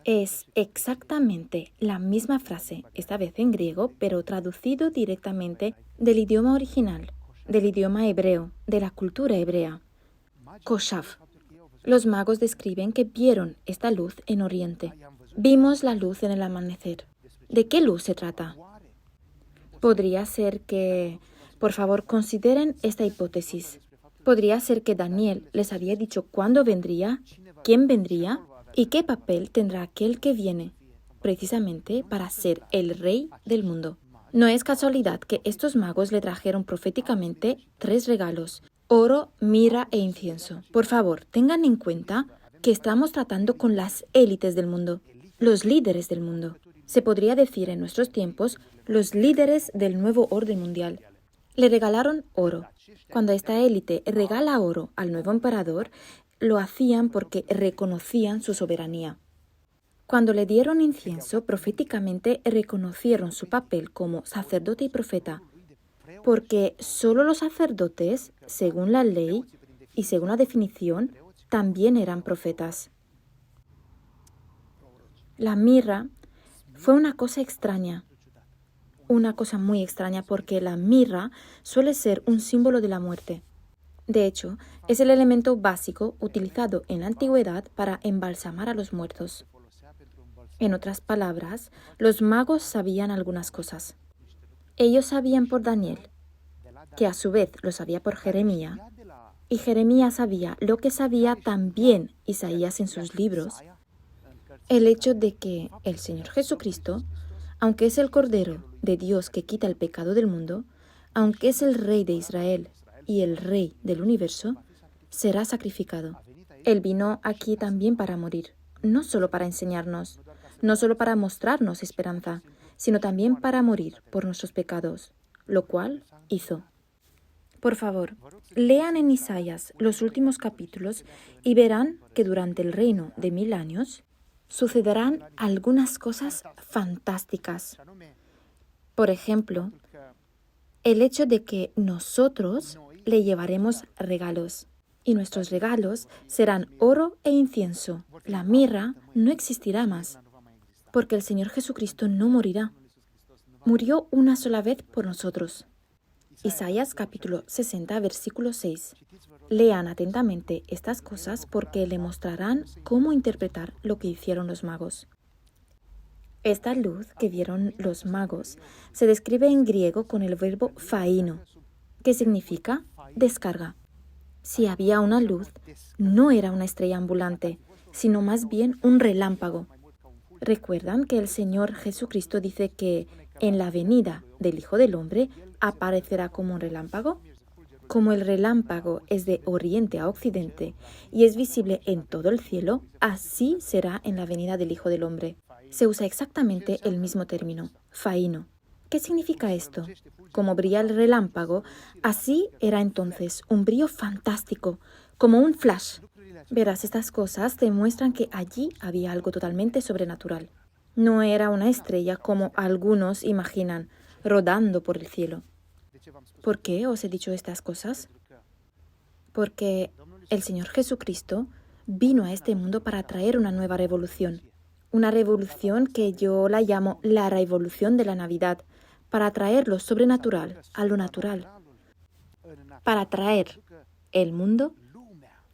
[SPEAKER 1] Es exactamente la misma frase, esta vez en griego, pero traducido directamente del idioma original, del idioma hebreo, de la cultura hebrea. Koshav. Los magos describen que vieron esta luz en Oriente. Vimos la luz en el amanecer. ¿De qué luz se trata? Podría ser que, por favor, consideren esta hipótesis. Podría ser que Daniel les había dicho cuándo vendría, quién vendría y qué papel tendrá aquel que viene, precisamente para ser el rey del mundo. No es casualidad que estos magos le trajeron proféticamente 3 regalos: oro, mirra e incienso. Por favor, tengan en cuenta que estamos tratando con las élites del mundo, los líderes del mundo. Se podría decir en nuestros tiempos, los líderes del nuevo orden mundial. Le regalaron oro. Cuando esta élite regala oro al nuevo emperador, lo hacían porque reconocían su soberanía. Cuando le dieron incienso, proféticamente reconocieron su papel como sacerdote y profeta, porque solo los sacerdotes, según la ley y según la definición, también eran profetas. La mirra fue una cosa extraña, una cosa muy extraña, porque la mirra suele ser un símbolo de la muerte. De hecho, es el elemento básico utilizado en la antigüedad para embalsamar a los muertos. En otras palabras, los magos sabían algunas cosas. Ellos sabían por Daniel, que a su vez lo sabía por Jeremías, y Jeremías sabía lo que sabía también Isaías en sus libros, el hecho de que el Señor Jesucristo, aunque es el Cordero de Dios que quita el pecado del mundo, aunque es el Rey de Israel y el Rey del universo, será sacrificado. Él vino aquí también para morir, no solo para enseñarnos, no solo para mostrarnos esperanza, sino también para morir por nuestros pecados, lo cual hizo. Por favor, lean en Isaías los últimos capítulos y verán que durante el reino de 1000 años sucederán algunas cosas fantásticas. Por ejemplo, el hecho de que nosotros le llevaremos regalos. Y nuestros regalos serán oro e incienso. La mirra no existirá más, porque el Señor Jesucristo no morirá. Murió una sola vez por nosotros. Isaías capítulo 60, versículo 6. Lean atentamente estas cosas porque le mostrarán cómo interpretar lo que hicieron los magos. Esta luz que vieron los magos se describe en griego con el verbo phaino, que significa descarga. Si había una luz, no era una estrella ambulante, sino más bien un relámpago. ¿Recuerdan que el Señor Jesucristo dice que en la venida del Hijo del Hombre aparecerá como un relámpago? Como el relámpago es de oriente a occidente y es visible en todo el cielo, así será en la venida del Hijo del Hombre. Se usa exactamente el mismo término, phaino. ¿Qué significa esto? Como brilla el relámpago, así era entonces un brillo fantástico, como un flash. Verás, estas cosas demuestran que allí había algo totalmente sobrenatural. No era una estrella como algunos imaginan, rodando por el cielo. ¿Por qué os he dicho estas cosas? Porque el Señor Jesucristo vino a este mundo para traer una nueva revolución. Una revolución que yo la llamo la revolución de la Navidad, para traer lo sobrenatural a lo natural, para traer el mundo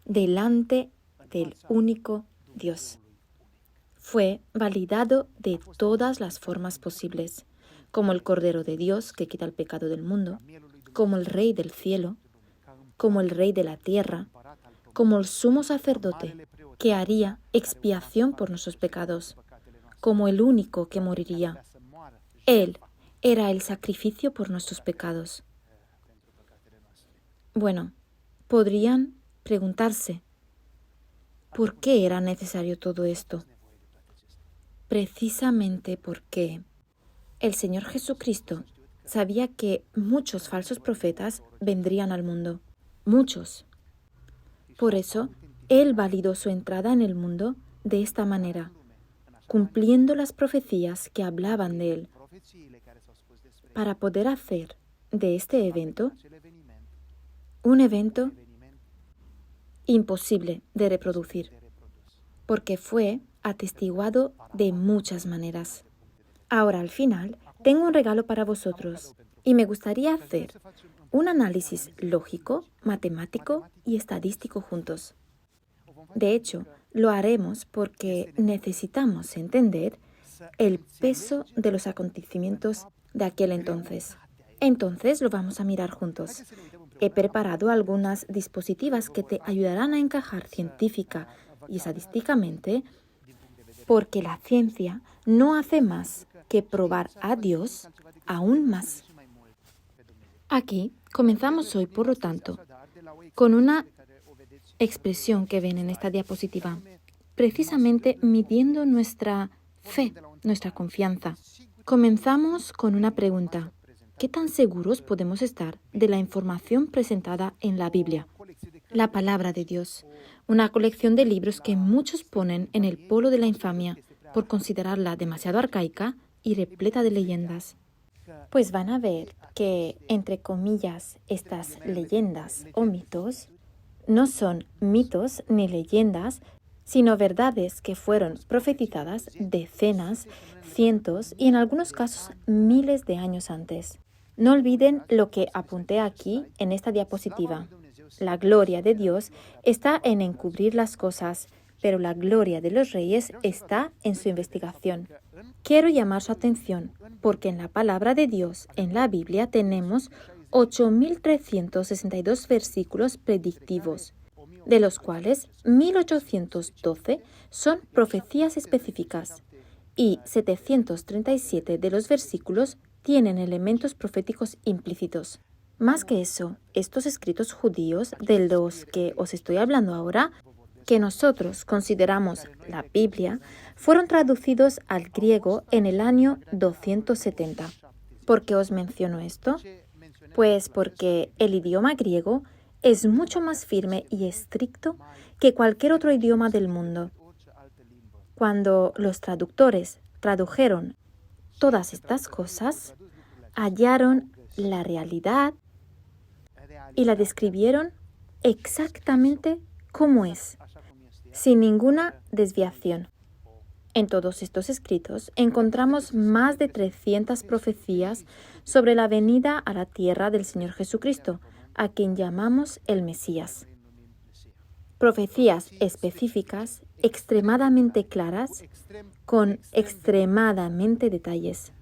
[SPEAKER 1] delante del único Dios. Fue validado de todas las formas posibles, como el Cordero de Dios que quita el pecado del mundo, como el Rey del cielo, como el Rey de la tierra, como el sumo sacerdote que haría expiación por nuestros pecados, como el único que moriría. Él era el sacrificio por nuestros pecados. Bueno, podrían preguntarse, ¿por qué era necesario todo esto? Precisamente porque el Señor Jesucristo sabía que muchos falsos profetas vendrían al mundo. Muchos. Por eso, Él validó su entrada en el mundo de esta manera, cumpliendo las profecías que hablaban de Él, para poder hacer de este evento un evento imposible de reproducir, porque fue atestiguado de muchas maneras. Ahora, al final, tengo un regalo para vosotros y me gustaría hacer un análisis lógico, matemático y estadístico juntos. De hecho, lo haremos porque necesitamos entender el peso de los acontecimientos de aquel entonces. Entonces lo vamos a mirar juntos. He preparado algunas dispositivas que te ayudarán a encajar científica y estadísticamente, porque la ciencia no hace más que probar a Dios aún más. Aquí comenzamos hoy, por lo tanto, con una expresión que ven en esta diapositiva, precisamente midiendo nuestra fe, nuestra confianza. Comenzamos con una pregunta. ¿Qué tan seguros podemos estar de la información presentada en la Biblia? La palabra de Dios, una colección de libros que muchos ponen en el polo de la infamia por considerarla demasiado arcaica y repleta de leyendas. Pues van a ver que, entre comillas, estas leyendas o mitos no son mitos ni leyendas, sino verdades que fueron profetizadas decenas, cientos y en algunos casos miles de años antes. No olviden lo que apunté aquí en esta diapositiva. La gloria de Dios está en encubrir las cosas, pero la gloria de los reyes está en su investigación. Quiero llamar su atención porque en la palabra de Dios, en la Biblia, tenemos 8.362 versículos predictivos, de los cuales 1.812 son profecías específicas y 737 de los versículos tienen elementos proféticos implícitos. Más que eso, estos escritos judíos de los que os estoy hablando ahora, que nosotros consideramos la Biblia, fueron traducidos al griego en el año 270. ¿Por qué os menciono esto? Pues porque el idioma griego es mucho más firme y estricto que cualquier otro idioma del mundo. Cuando los traductores tradujeron todas estas cosas, hallaron la realidad y la describieron exactamente como es, sin ninguna desviación. En todos estos escritos encontramos más de 300 profecías sobre la venida a la tierra del Señor Jesucristo, a quien llamamos el Mesías. Profecías específicas, extremadamente claras, con extremadamente detalles.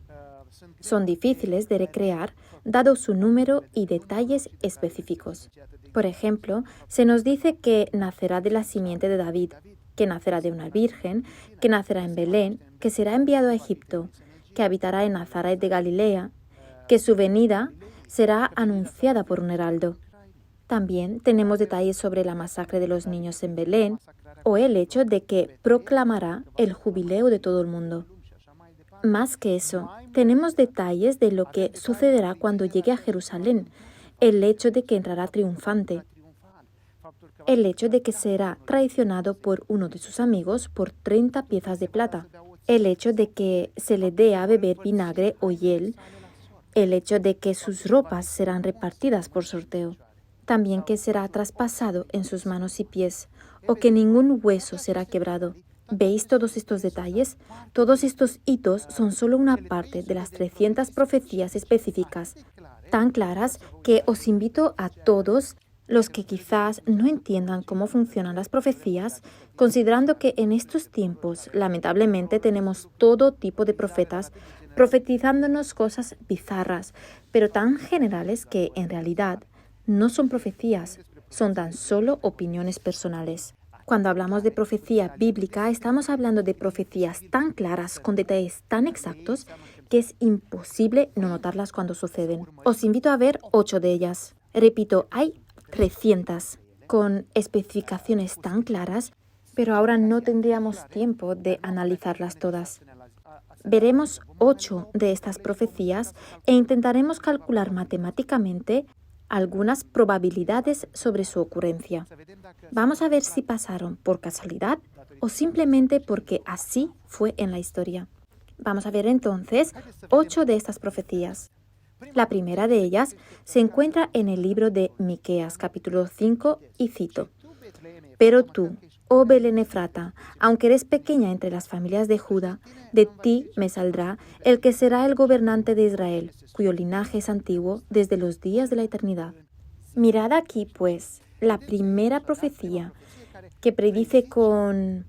[SPEAKER 1] Son difíciles de recrear, dado su número y detalles específicos. Por ejemplo, se nos dice que nacerá de la simiente de David, que nacerá de una virgen, que nacerá en Belén, que será enviado a Egipto, que habitará en Nazaret de Galilea, que su venida será anunciada por un heraldo. También tenemos detalles sobre la masacre de los niños en Belén o el hecho de que proclamará el jubileo de todo el mundo. Más que eso, tenemos detalles de lo que sucederá cuando llegue a Jerusalén, el hecho de que entrará triunfante, el hecho de que será traicionado por uno de sus amigos por 30 piezas de plata, el hecho de que se le dé a beber vinagre o hiel, el hecho de que sus ropas serán repartidas por sorteo, también que será traspasado en sus manos y pies, o que ningún hueso será quebrado. ¿Veis todos estos detalles? Todos estos hitos son solo una parte de las 300 profecías específicas, tan claras que os invito a todos los que quizás no entiendan cómo funcionan las profecías, considerando que en estos tiempos, lamentablemente, tenemos todo tipo de profetas profetizándonos cosas bizarras, pero tan generales que, en realidad, no son profecías, son tan solo opiniones personales. Cuando hablamos de profecía bíblica, estamos hablando de profecías tan claras, con detalles tan exactos, que es imposible no notarlas cuando suceden. Os invito a ver 8 de ellas. Repito, hay 300, con especificaciones tan claras, pero ahora no tendríamos tiempo de analizarlas todas. Veremos 8 de estas profecías e intentaremos calcular matemáticamente algunas probabilidades sobre su ocurrencia. Vamos a ver si pasaron por casualidad o simplemente porque así fue en la historia. Vamos a ver entonces 8 de estas profecías. La primera de ellas se encuentra en el libro de Miqueas, capítulo 5, y cito: «Pero tú, oh Belén Efrata, aunque eres pequeña entre las familias de Judá, de ti me saldrá el que será el gobernante de Israel, cuyo linaje es antiguo desde los días de la eternidad». Mirad aquí, pues, la primera profecía que predice con,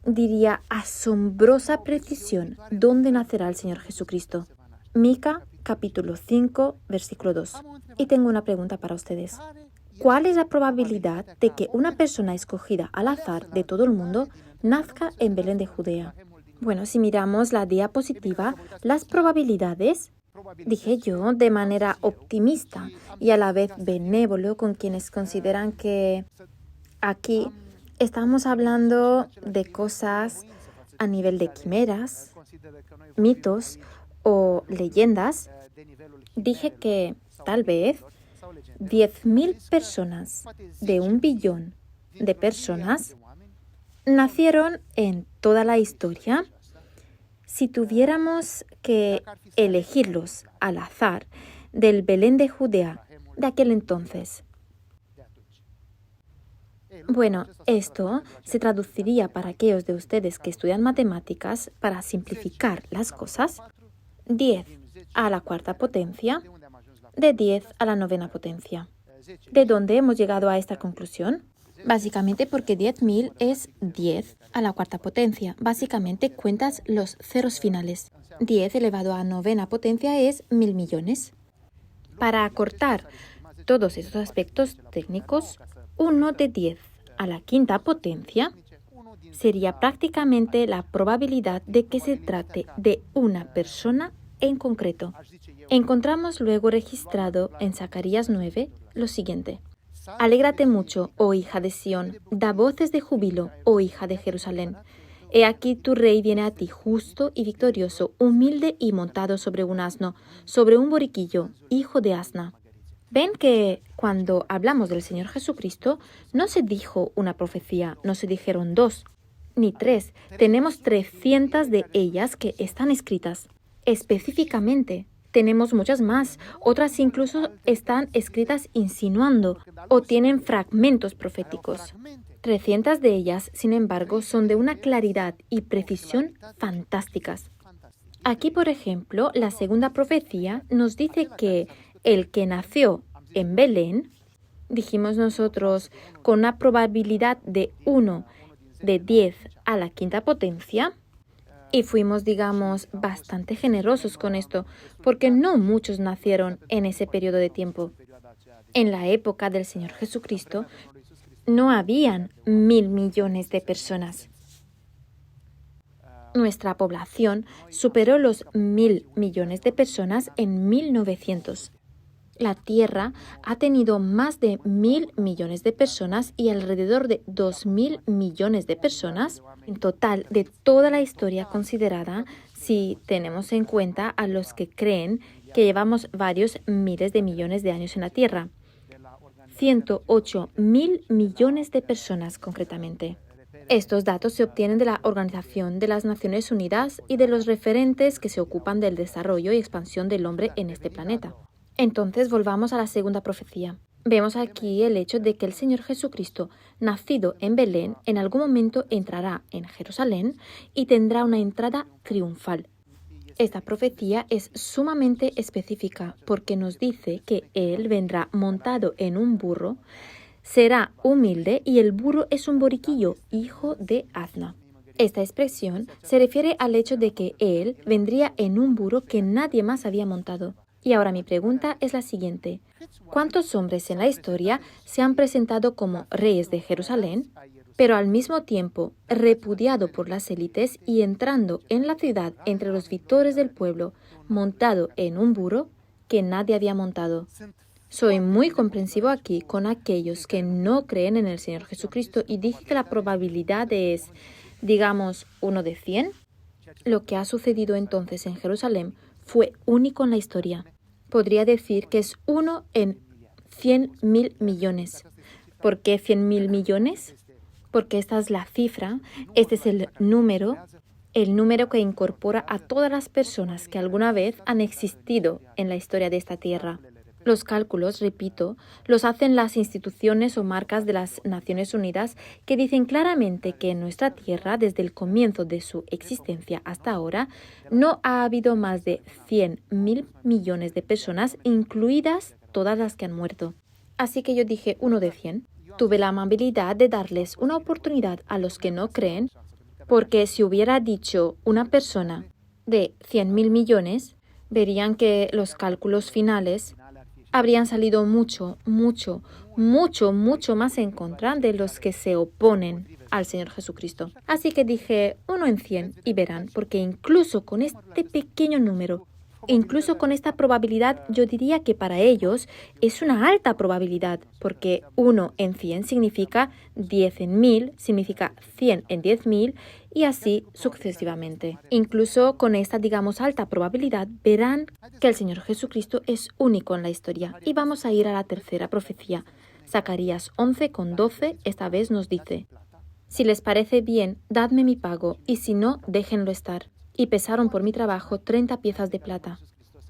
[SPEAKER 1] diría, asombrosa precisión dónde nacerá el Señor Jesucristo. Mica, capítulo 5, versículo 2. Y tengo una pregunta para ustedes. ¿Cuál es la probabilidad de que una persona escogida al azar de todo el mundo nazca en Belén de Judea? Bueno, si miramos la diapositiva, las probabilidades, dije yo, de manera optimista y a la vez benévolo con quienes consideran que aquí estamos hablando de cosas a nivel de quimeras, mitos o leyendas, dije que tal vez 10.000 personas de 1 billón de personas nacieron en toda la historia. Si tuviéramos que elegirlos al azar del Belén de Judea de aquel entonces. Bueno, esto se traduciría para aquellos de ustedes que estudian matemáticas, para simplificar las cosas, 10 a la 4ª potencia, de 10 a la 9ª potencia. ¿De dónde hemos llegado a esta conclusión? Básicamente porque 10.000 es 10 a la 4ª potencia. Básicamente cuentas los ceros finales. 10 elevado a 9ª potencia es 1.000 millones. Para acortar todos esos aspectos técnicos, 1 de 10 a la 5ª potencia sería prácticamente la probabilidad de que se trate de una persona en concreto. Encontramos luego registrado en Zacarías 9 lo siguiente: «Alégrate mucho, oh hija de Sión, da voces de júbilo, oh hija de Jerusalén. He aquí tu rey viene a ti justo y victorioso, humilde y montado sobre un asno, sobre un borriquillo, hijo de asna». Ven que cuando hablamos del Señor Jesucristo no se dijo una profecía, no se dijeron 2 ni 3, tenemos 300 de ellas que están escritas. Específicamente, tenemos muchas más, otras incluso están escritas insinuando o tienen fragmentos proféticos. 300 de ellas, sin embargo, son de una claridad y precisión fantásticas. Aquí, por ejemplo, la segunda profecía nos dice que el que nació en Belén, dijimos nosotros, con una probabilidad de 1 de 10 a la 5ª potencia, y fuimos, digamos, bastante generosos con esto, porque no muchos nacieron en ese periodo de tiempo. En la época del Señor Jesucristo no habían 1.000 millones de personas. Nuestra población superó los 1.000 millones de personas en 1900. La Tierra ha tenido más de 1.000 millones de personas y alrededor de 2.000 millones de personas en total de toda la historia considerada, si tenemos en cuenta a los que creen que llevamos varios miles de millones de años en la Tierra. 108.000 millones de personas concretamente. Estos datos se obtienen de la Organización de las Naciones Unidas y de los referentes que se ocupan del desarrollo y expansión del hombre en este planeta. Entonces volvamos a la segunda profecía. Vemos aquí el hecho de que el Señor Jesucristo, nacido en Belén, en algún momento entrará en Jerusalén y tendrá una entrada triunfal. Esta profecía es sumamente específica porque nos dice que Él vendrá montado en un burro, será humilde y el burro es un borriquillo, hijo de asna. Esta expresión se refiere al hecho de que Él vendría en un burro que nadie más había montado. Y ahora mi pregunta es la siguiente. ¿Cuántos hombres en la historia se han presentado como reyes de Jerusalén, pero al mismo tiempo repudiado por las élites y entrando en la ciudad entre los victores del pueblo, montado en un burro que nadie había montado? Soy muy comprensivo aquí con aquellos que no creen en el Señor Jesucristo y dije que la probabilidad es, digamos, 1 de 100. Lo que ha sucedido entonces en Jerusalén fue único en la historia. Podría decir que es 1 en 100.000 millones. ¿Por qué 100.000 millones? Porque esta es la cifra, este es el número que incorpora a todas las personas que alguna vez han existido en la historia de esta tierra. Los cálculos, repito, los hacen las instituciones o marcas de las Naciones Unidas que dicen claramente que en nuestra tierra, desde el comienzo de su existencia hasta ahora, no ha habido más de 100.000 millones de personas, incluidas todas las que han muerto. Así que yo dije 1 de 100. Tuve la amabilidad de darles una oportunidad a los que no creen, porque si hubiera dicho una persona de 100.000 millones, verían que los cálculos finales habrían salido mucho más en contra de los que se oponen al Señor Jesucristo. Así que dije 1 en 100 y verán, porque incluso con este pequeño número, incluso con esta probabilidad, yo diría que para ellos es una alta probabilidad, porque 1 en 100 significa 10 en 1000, significa 100 en 10.000 y así sucesivamente. Incluso con esta, digamos, alta probabilidad, verán que el Señor Jesucristo es único en la historia. Y vamos a ir a la tercera profecía. Zacarías 11:12 esta vez nos dice: «Si les parece bien, dadme mi pago, y si no, déjenlo estar». Y pesaron por mi trabajo 30 piezas de plata.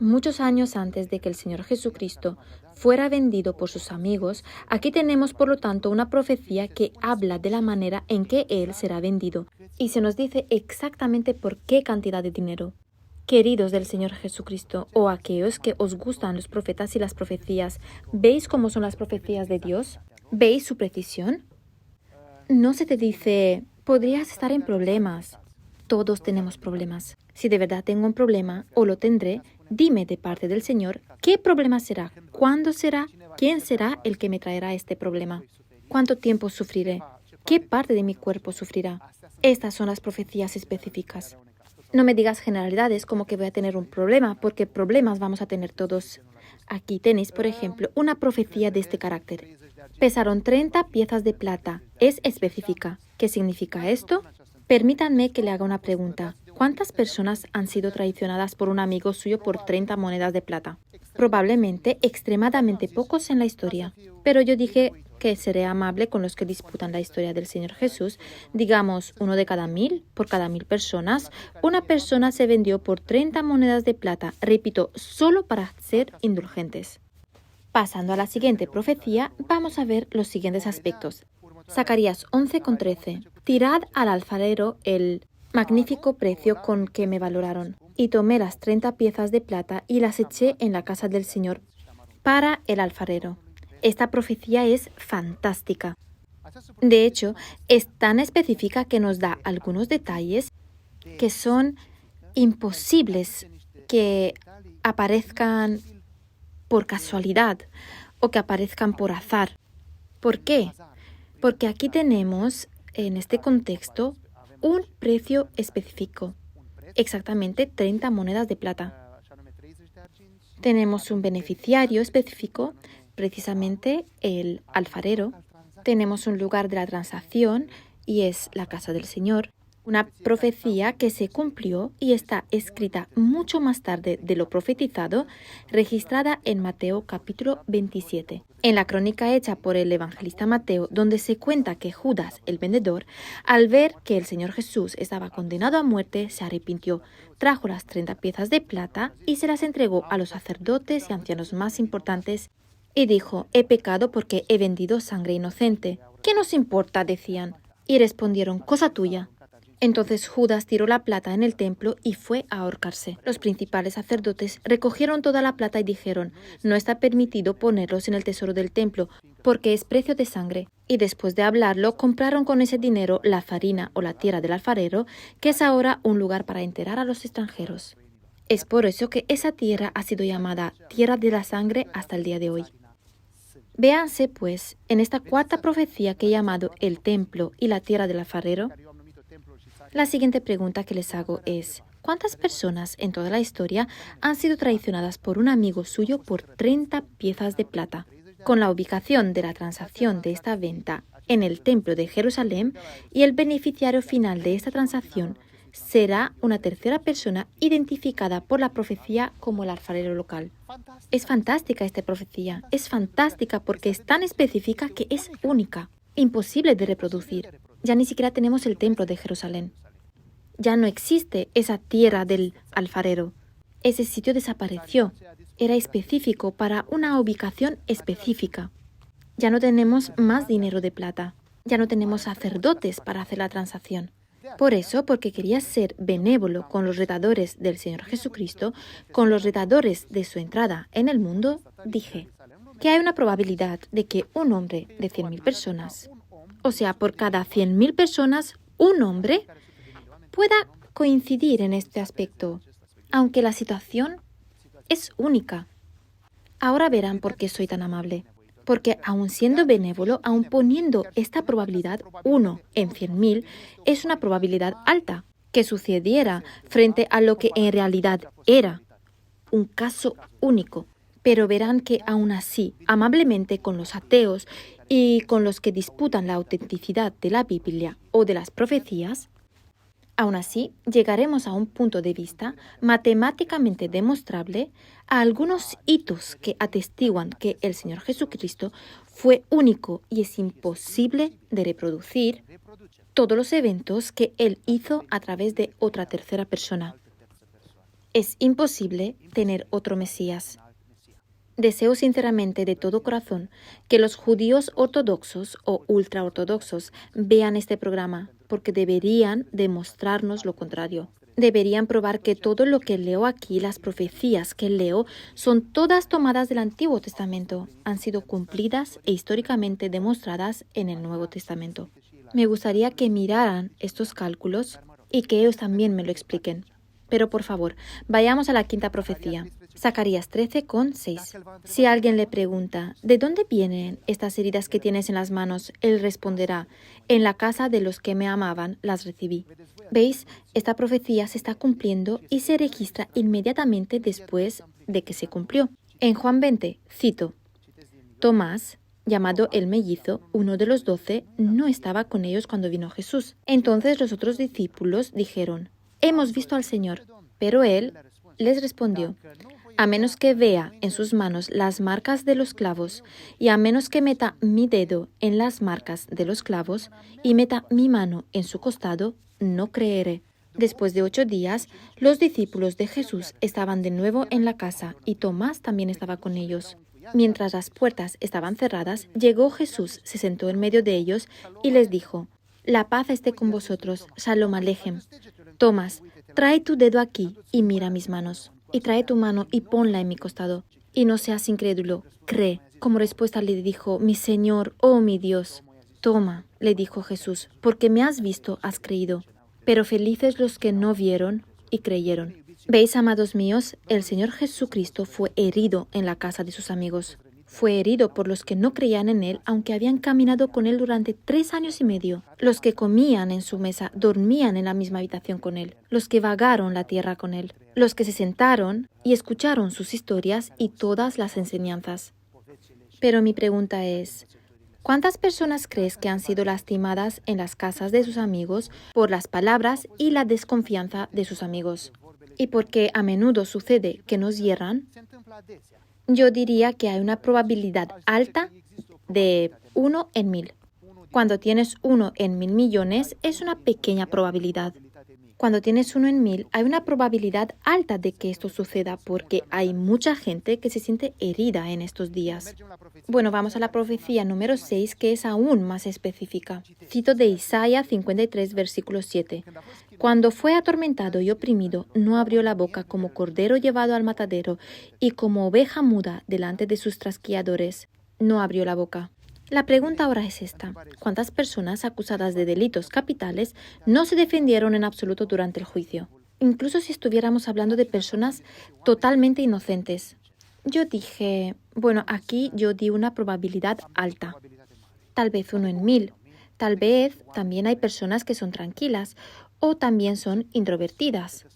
[SPEAKER 1] Muchos años antes de que el Señor Jesucristo fuera vendido por sus amigos, aquí tenemos por lo tanto una profecía que habla de la manera en que Él será vendido. Y se nos dice exactamente por qué cantidad de dinero. Queridos del Señor Jesucristo, o aquellos que os gustan los profetas y las profecías, ¿veis cómo son las profecías de Dios? ¿Veis su precisión? No se te dice, podrías estar en problemas. Todos tenemos problemas. Si de verdad tengo un problema, o lo tendré, dime de parte del Señor, ¿qué problema será? ¿Cuándo será? ¿Quién será el que me traerá este problema? ¿Cuánto tiempo sufriré? ¿Qué parte de mi cuerpo sufrirá? Estas son las profecías específicas. No me digas generalidades como que voy a tener un problema, porque problemas vamos a tener todos. Aquí tenéis, por ejemplo, una profecía de este carácter. Pesaron 30 piezas de plata. Es específica. ¿Qué significa esto? Permítanme que le haga una pregunta. ¿Cuántas personas han sido traicionadas por un amigo suyo por 30 monedas de plata? Probablemente extremadamente pocos en la historia. Pero yo dije que seré amable con los que disputan la historia del Señor Jesús. Digamos, 1 de cada 1000, por cada 1000 personas, una persona se vendió por 30 monedas de plata. Repito, solo para ser indulgentes. Pasando a la siguiente profecía, vamos a ver los siguientes aspectos. Zacarías 11:13. Tirad al alfarero el magnífico precio con que me valoraron. Y tomé las 30 piezas de plata y las eché en la casa del Señor para el alfarero. Esta profecía es fantástica. De hecho, es tan específica que nos da algunos detalles que son imposibles que aparezcan por casualidad o que aparezcan por azar. ¿Por qué? Porque aquí tenemos, en este contexto, un precio específico, exactamente 30 monedas de plata. Tenemos un beneficiario específico, precisamente el alfarero. Tenemos un lugar de la transacción y es la casa del Señor. Una profecía que se cumplió y está escrita mucho más tarde de lo profetizado, registrada en Mateo capítulo 27. En la crónica hecha por el evangelista Mateo, donde se cuenta que Judas, el vendedor, al ver que el Señor Jesús estaba condenado a muerte, se arrepintió, trajo las 30 piezas de plata y se las entregó a los sacerdotes y ancianos más importantes y dijo: «He pecado porque he vendido sangre inocente». «¿Qué nos importa?», decían. Y respondieron: «Cosa tuya». Entonces Judas tiró la plata en el templo y fue a ahorcarse. Los principales sacerdotes recogieron toda la plata y dijeron: «No está permitido ponerlos en el tesoro del templo, porque es precio de sangre». Y después de hablarlo, compraron con ese dinero la farina o la tierra del alfarero, que es ahora un lugar para enterrar a los extranjeros. Es por eso que esa tierra ha sido llamada tierra de la sangre hasta el día de hoy. Véanse, pues, en esta cuarta profecía que he llamado el templo y la tierra del alfarero. La siguiente pregunta que les hago es, ¿cuántas personas en toda la historia han sido traicionadas por un amigo suyo por 30 piezas de plata? Con la ubicación de la transacción de esta venta en el templo de Jerusalén y el beneficiario final de esta transacción será una tercera persona identificada por la profecía como el alfarero local. Es fantástica esta profecía, es fantástica porque es tan específica que es única, imposible de reproducir. Ya ni siquiera tenemos el templo de Jerusalén. Ya no existe esa tierra del alfarero. Ese sitio desapareció. Era específico para una ubicación específica. Ya no tenemos más dinero de plata. Ya no tenemos sacerdotes para hacer la transacción. Por eso, porque quería ser benévolo con los redadores del Señor Jesucristo, con los redadores de su entrada en el mundo, dije que hay una probabilidad de que un hombre de 100.000 personas, o sea, por cada 100.000 personas, un hombre, pueda coincidir en este aspecto, aunque la situación es única. Ahora verán por qué soy tan amable. Porque aun siendo benévolo, aun poniendo esta probabilidad 1 en 100.000, es una probabilidad alta que sucediera frente a lo que en realidad era un caso único. Pero verán que aún así, amablemente con los ateos y con los que disputan la autenticidad de la Biblia o de las profecías, aún así, llegaremos a un punto de vista matemáticamente demostrable a algunos hitos que atestiguan que el Señor Jesucristo fue único y es imposible de reproducir todos los eventos que Él hizo a través de otra tercera persona. Es imposible tener otro Mesías. Deseo sinceramente de todo corazón que los judíos ortodoxos o ultraortodoxos vean este programa, porque deberían demostrarnos lo contrario. Deberían probar que todo lo que leo aquí, las profecías que leo, son todas tomadas del Antiguo Testamento, han sido cumplidas e históricamente demostradas en el Nuevo Testamento. Me gustaría que miraran estos cálculos y que ellos también me lo expliquen. Pero por favor, vayamos a la quinta profecía. Zacarías 13:6. Si alguien le pregunta, ¿de dónde vienen estas heridas que tienes en las manos? Él responderá, en la casa de los que me amaban las recibí. ¿Veis? Esta profecía se está cumpliendo y se registra inmediatamente después de que se cumplió. En Juan 20, cito, Tomás, llamado el mellizo, uno de los 12, no estaba con ellos cuando vino Jesús. Entonces los otros discípulos dijeron, hemos visto al Señor. Pero él les respondió, a menos que vea en sus manos las marcas de los clavos, y a menos que meta mi dedo en las marcas de los clavos, y meta mi mano en su costado, no creeré. Después de 8 días, los discípulos de Jesús estaban de nuevo en la casa, y Tomás también estaba con ellos. Mientras las puertas estaban cerradas, llegó Jesús, se sentó en medio de ellos, y les dijo, la paz esté con vosotros, Shalom Alejem. Tomás, trae tu dedo aquí y mira mis manos. Y trae tu mano y ponla en mi costado. Y no seas incrédulo, cree. Como respuesta le dijo, mi Señor, oh mi Dios. Toma, le dijo Jesús, porque me has visto, has creído. Pero felices los que no vieron y creyeron. ¿Veis, amados míos? El Señor Jesucristo fue herido en la casa de sus amigos. Fue herido por los que no creían en Él, aunque habían caminado con Él durante 3 años y medio. Los que comían en su mesa, dormían en la misma habitación con Él. Los que vagaron la tierra con Él. Los que se sentaron y escucharon sus historias y todas las enseñanzas. Pero mi pregunta es, ¿cuántas personas crees que han sido lastimadas en las casas de sus amigos por las palabras y la desconfianza de sus amigos? Y porque a menudo sucede que nos hierran, yo diría que hay una probabilidad alta de 1 en 1000. Cuando tienes 1 en 1000 millones, es una pequeña probabilidad. Cuando tienes 1 en 1000, hay una probabilidad alta de que esto suceda porque hay mucha gente que se siente herida en estos días. Bueno, vamos a la profecía número 6, que es aún más específica. Cito de Isaías 53, versículo 7. Cuando fue atormentado y oprimido, no abrió la boca como cordero llevado al matadero y como oveja muda delante de sus trasquiladores. No abrió la boca. La pregunta ahora es esta. ¿Cuántas personas acusadas de delitos capitales no se defendieron en absoluto durante el juicio? incluso si estuviéramos hablando de personas totalmente inocentes. Yo dije, bueno, aquí yo di una probabilidad alta, tal vez 1 en 1000. Tal vez también hay personas que son tranquilas o también son introvertidas.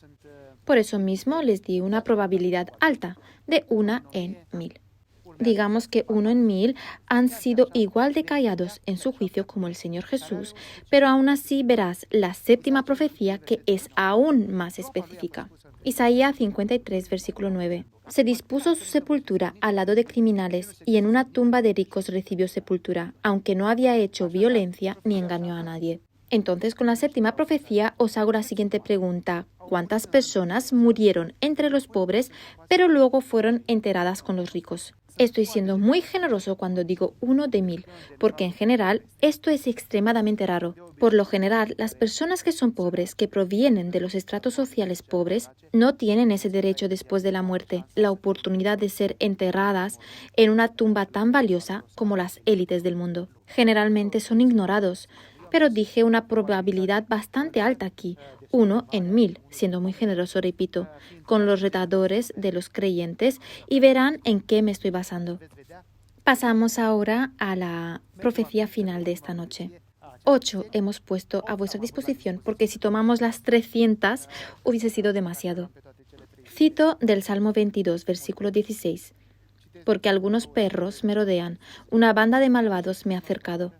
[SPEAKER 1] Por eso mismo les di una probabilidad alta de 1 en 1000. Digamos que 1 en 1000 han sido igual de callados en su juicio como el Señor Jesús, pero aún así verás la séptima profecía que es aún más específica. Isaías 53, versículo 9. Se dispuso su sepultura al lado de criminales y en una tumba de ricos recibió sepultura, aunque no había hecho violencia ni engañó a nadie. Entonces, con la séptima profecía os hago la siguiente pregunta. ¿Cuántas personas murieron entre los pobres, pero luego fueron enterradas con los ricos? Estoy siendo muy generoso cuando digo 1 de 1000, porque en general esto es extremadamente raro. Por lo general, las personas que son pobres, que provienen de los estratos sociales pobres, no tienen ese derecho después de la muerte, la oportunidad de ser enterradas en una tumba tan valiosa como las élites del mundo. Generalmente son ignorados, pero dije una probabilidad bastante alta aquí, 1 en 1000, siendo muy generoso, repito, con los retadores de los creyentes y verán en qué me estoy basando. Pasamos ahora a la profecía final de esta noche. 8 hemos puesto a vuestra disposición porque si tomamos las 300 hubiese sido demasiado. Cito del Salmo 22, versículo 16. Porque algunos perros me rodean, una banda de malvados me ha cercado.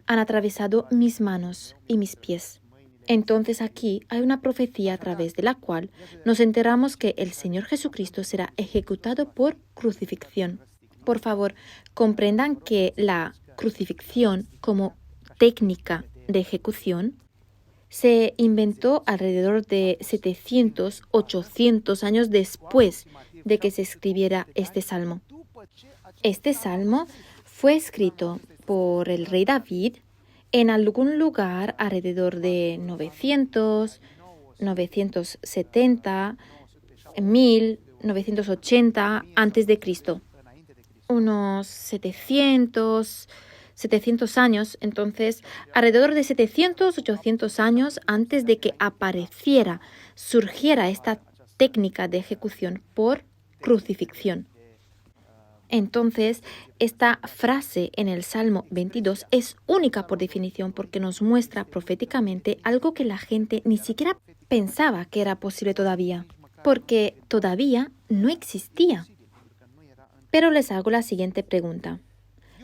[SPEAKER 1] Han atravesado mis manos y mis pies. Entonces aquí hay una profecía a través de la cual nos enteramos que el Señor Jesucristo será ejecutado por crucifixión. Por favor, comprendan que la crucifixión como técnica de ejecución se inventó alrededor de 700, 800 años después de que se escribiera este salmo. Este salmo fue escrito por el rey David en algún lugar alrededor de 900, 970, 1000, 980 antes de Cristo. Unos 700 años, entonces alrededor de 700, 800 años antes de que surgiera esta técnica de ejecución por crucifixión. Entonces, esta frase en el Salmo 22 es única por definición porque nos muestra proféticamente algo que la gente ni siquiera pensaba que era posible todavía, porque todavía no existía. Pero les hago la siguiente pregunta.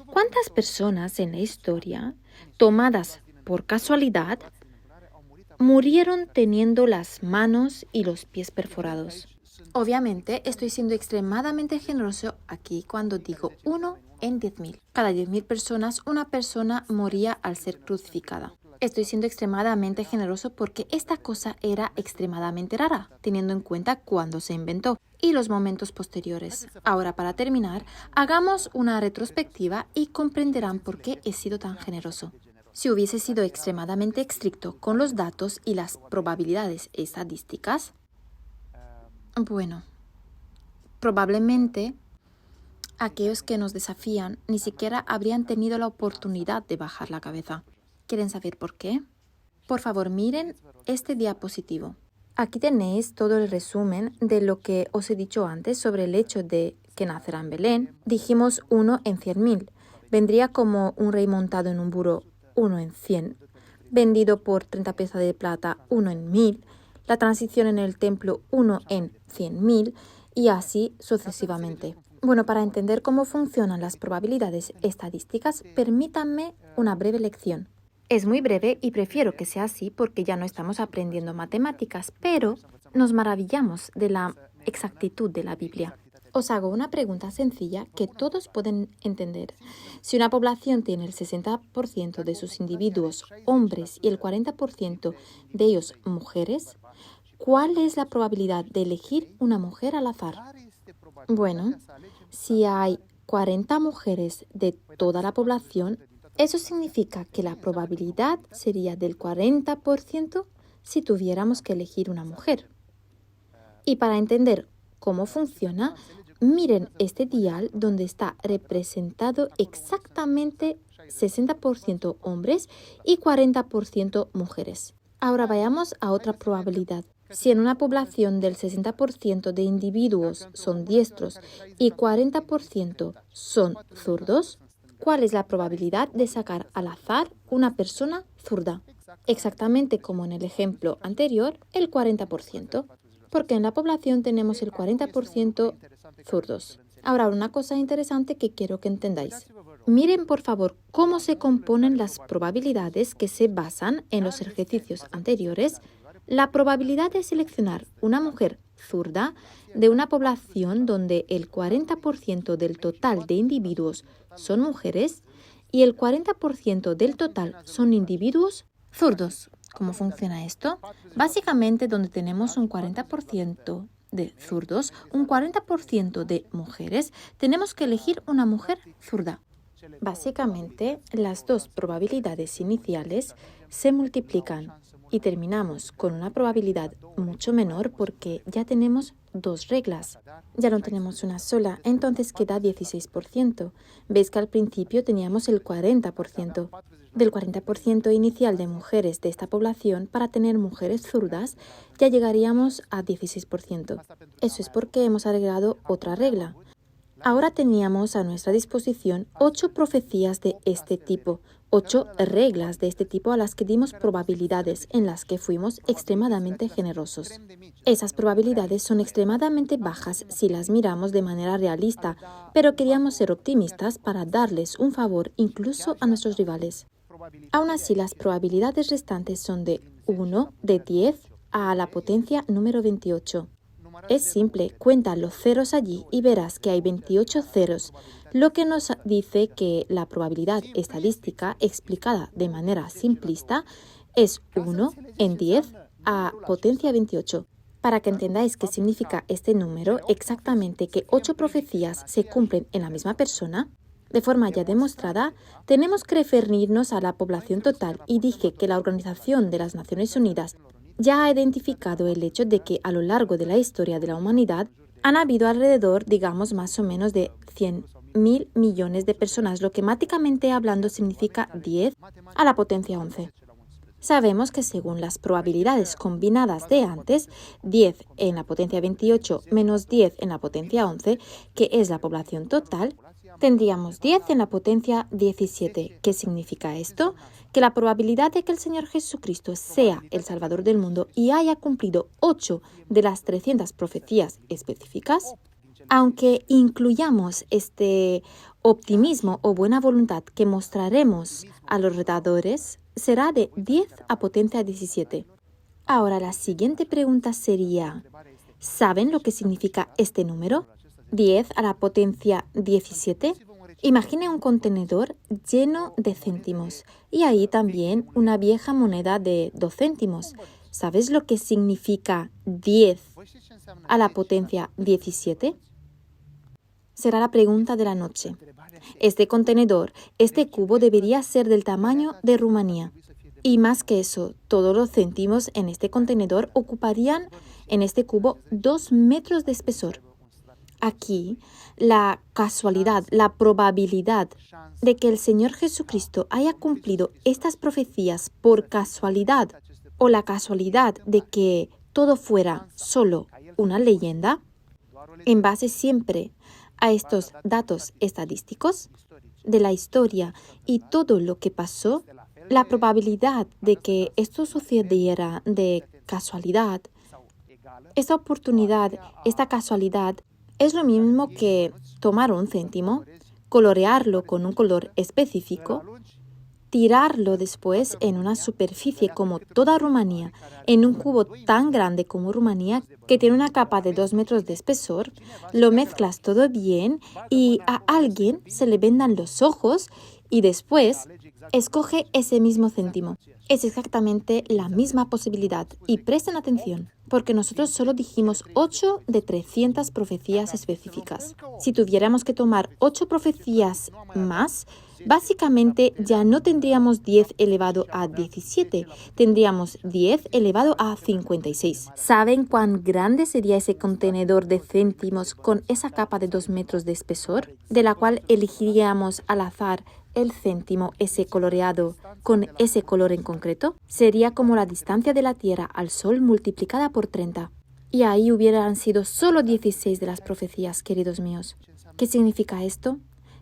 [SPEAKER 1] ¿Cuántas personas en la historia, tomadas por casualidad, murieron teniendo las manos y los pies perforados? Obviamente, estoy siendo extremadamente generoso aquí cuando digo 1 en 10.000. Cada 10.000 personas, una persona moría al ser crucificada. Estoy siendo extremadamente generoso porque esta cosa era extremadamente rara, teniendo en cuenta cuándo se inventó y los momentos posteriores. Ahora, para terminar, hagamos una retrospectiva y comprenderán por qué he sido tan generoso. Si hubiese sido extremadamente estricto con los datos y las probabilidades estadísticas, bueno, probablemente aquellos que nos desafían ni siquiera habrían tenido la oportunidad de bajar la cabeza. ¿Quieren saber por qué? Por favor, miren este diapositivo. Aquí tenéis todo el resumen de lo que os he dicho antes sobre el hecho de que nacerá en Belén. Dijimos 1 en 100.000. Vendría como un rey montado en un burro 1 en 100. Vendido por 30 piezas de plata 1 en 1000. La transición en el templo 1 en 100.000 y así sucesivamente. Bueno, para entender cómo funcionan las probabilidades estadísticas, permítanme una breve lección. Es muy breve y prefiero que sea así porque ya no estamos aprendiendo matemáticas, pero nos maravillamos de la exactitud de la Biblia. Os hago una pregunta sencilla que todos pueden entender. Si una población tiene el 60% de sus individuos hombres y el 40% de ellos mujeres, ¿cuál es la probabilidad de elegir una mujer al azar? Bueno, si hay 40 mujeres de toda la población, eso significa que la probabilidad sería del 40% si tuviéramos que elegir una mujer. Y para entender cómo funciona, miren este dial donde está representado exactamente 60% hombres y 40% mujeres. Ahora vayamos a otra probabilidad. Si en una población del 60% de individuos son diestros y 40% son zurdos, ¿cuál es la probabilidad de sacar al azar una persona zurda? Exactamente como en el ejemplo anterior, el 40%, porque en la población tenemos el 40% zurdos. Ahora, una cosa interesante que quiero que entendáis. Miren, por favor, cómo se componen las probabilidades que se basan en los ejercicios anteriores. La probabilidad de seleccionar una mujer zurda de una población donde el 40% del total de individuos son mujeres y el 40% del total son individuos zurdos. ¿Cómo funciona esto? Básicamente, donde tenemos un 40% de zurdos, un 40% de mujeres, tenemos que elegir una mujer zurda. Básicamente, las dos probabilidades iniciales se multiplican y terminamos con una probabilidad mucho menor porque ya tenemos dos reglas. Ya no tenemos una sola, entonces queda 16%. Veis que al principio teníamos el 40%. Del 40% inicial de mujeres de esta población, para tener mujeres zurdas, ya llegaríamos a 16%. Eso es porque hemos agregado otra regla. Ahora teníamos a nuestra disposición 8 profecías de este tipo, 8 reglas de este tipo a las que dimos probabilidades en las que fuimos extremadamente generosos. Esas probabilidades son extremadamente bajas si las miramos de manera realista, pero queríamos ser optimistas para darles un favor incluso a nuestros rivales. Aún así, las probabilidades restantes son de 1 de 10 a la potencia número 28. Es simple, cuenta los ceros allí y verás que hay 28 ceros, lo que nos dice que la probabilidad estadística explicada de manera simplista es 1 en 10 a potencia 28. Para que entendáis qué significa este número, exactamente que 8 profecías se cumplen en la misma persona, de forma ya demostrada, tenemos que referirnos a la población total y dije que la Organización de las Naciones Unidas ya ha identificado el hecho de que a lo largo de la historia de la humanidad han habido alrededor, digamos, más o menos de 100.000 millones de personas, lo que matemáticamente hablando significa 10 a la potencia 11. Sabemos que según las probabilidades combinadas de antes, 10 en la potencia 28 menos 10 en la potencia 11, que es la población total, tendríamos 10 en la potencia 17. ¿Qué significa esto? Que la probabilidad de que el Señor Jesucristo sea el Salvador del mundo y haya cumplido 8 de las 300 profecías específicas, aunque incluyamos este optimismo o buena voluntad que mostraremos a los redactores, será de 10 a potencia 17. Ahora la siguiente pregunta sería, ¿saben lo que significa este número? 10 a la potencia 17. Imagine un contenedor lleno de céntimos y ahí también una vieja moneda de 2 céntimos. ¿Sabes lo que significa 10 a la potencia 17? Será la pregunta de la noche. Este contenedor, este cubo debería ser del tamaño de Rumanía. Y más que eso, todos los céntimos en este contenedor ocuparían en este cubo 2 metros de espesor. Aquí, la casualidad, la probabilidad de que el Señor Jesucristo haya cumplido estas profecías por casualidad o la casualidad de que todo fuera solo una leyenda, en base siempre a estos datos estadísticos de la historia y todo lo que pasó, la probabilidad de que esto sucediera de casualidad, esta oportunidad, esta casualidad, es lo mismo que tomar un céntimo, colorearlo con un color específico, tirarlo después en una superficie como toda Rumanía, en un cubo tan grande como Rumanía, que tiene una capa de 2 metros de espesor, lo mezclas todo bien y a alguien se le vendan los ojos y después escoge ese mismo céntimo. Es exactamente la misma posibilidad y presten atención, porque nosotros solo dijimos 8 de 300 profecías específicas. Si tuviéramos que tomar 8 profecías más, básicamente ya no tendríamos 10 elevado a 17, tendríamos 10 elevado a 56. ¿Saben cuán grande sería ese contenedor de céntimos con esa capa de 2 metros de espesor, de la cual elegiríamos al azar el céntimo ese coloreado con ese color en concreto? Sería como la distancia de la Tierra al Sol multiplicada por 30. Y ahí hubieran sido solo 16 de las profecías, queridos míos. ¿Qué significa esto?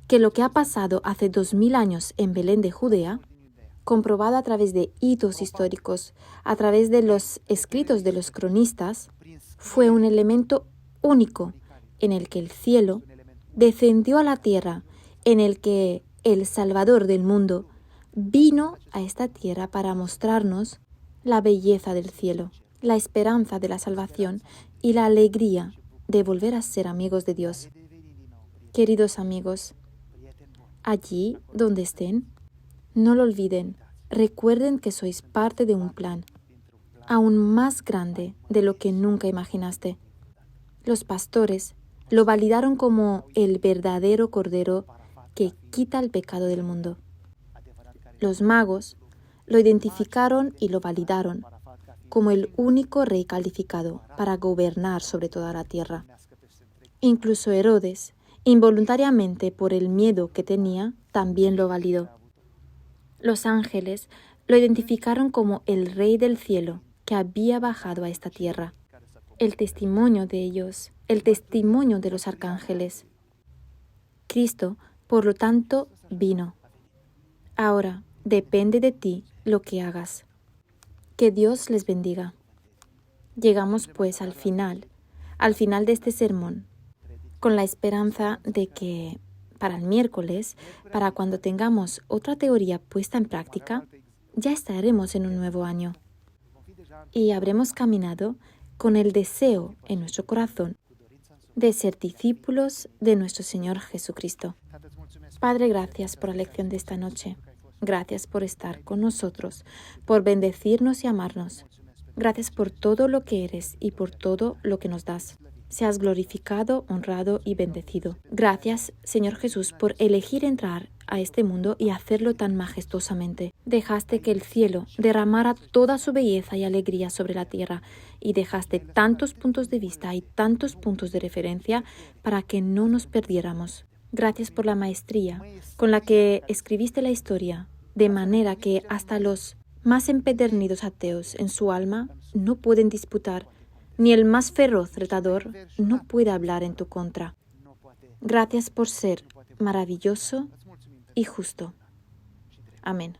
[SPEAKER 1] Que lo que ha pasado hace 2000 años en Belén de Judea, comprobado a través de hitos históricos, a través de los escritos de los cronistas, fue un elemento único en el que el cielo descendió a la tierra, en el que el Salvador del mundo vino a esta tierra para mostrarnos la belleza del cielo, la esperanza de la salvación y la alegría de volver a ser amigos de Dios. Queridos amigos, allí donde estén, no lo olviden, recuerden que sois parte de un plan, aún más grande de lo que nunca imaginaste. Los pastores lo validaron como el verdadero Cordero que quita el pecado del mundo. Los magos lo identificaron y lo validaron como el único rey calificado para gobernar sobre toda la tierra. Incluso Herodes, involuntariamente por el miedo que tenía, también lo validó. Los ángeles lo identificaron como el Rey del cielo que había bajado a esta tierra. El testimonio de ellos, el testimonio de los arcángeles. Cristo, por lo tanto, vino. Ahora, depende de ti lo que hagas. Que Dios les bendiga. Llegamos pues al final de este sermón, con la esperanza de que para el miércoles, para cuando tengamos otra teoría puesta en práctica, ya estaremos en un nuevo año y habremos caminado con el deseo en nuestro corazón de ser discípulos de nuestro Señor Jesucristo. Padre, gracias por la lección de esta noche. Gracias por estar con nosotros, por bendecirnos y amarnos. Gracias por todo lo que eres y por todo lo que nos das. Seas glorificado, honrado y bendecido. Gracias, Señor Jesús, por elegir entrar a este mundo y hacerlo tan majestuosamente. Dejaste que el cielo derramara toda su belleza y alegría sobre la tierra y dejaste tantos puntos de vista y tantos puntos de referencia para que no nos perdiéramos. Gracias por la maestría con la que escribiste la historia, de manera que hasta los más empedernidos ateos en su alma no pueden disputar, ni el más feroz retador no puede hablar en tu contra. Gracias por ser maravilloso y justo. Amén.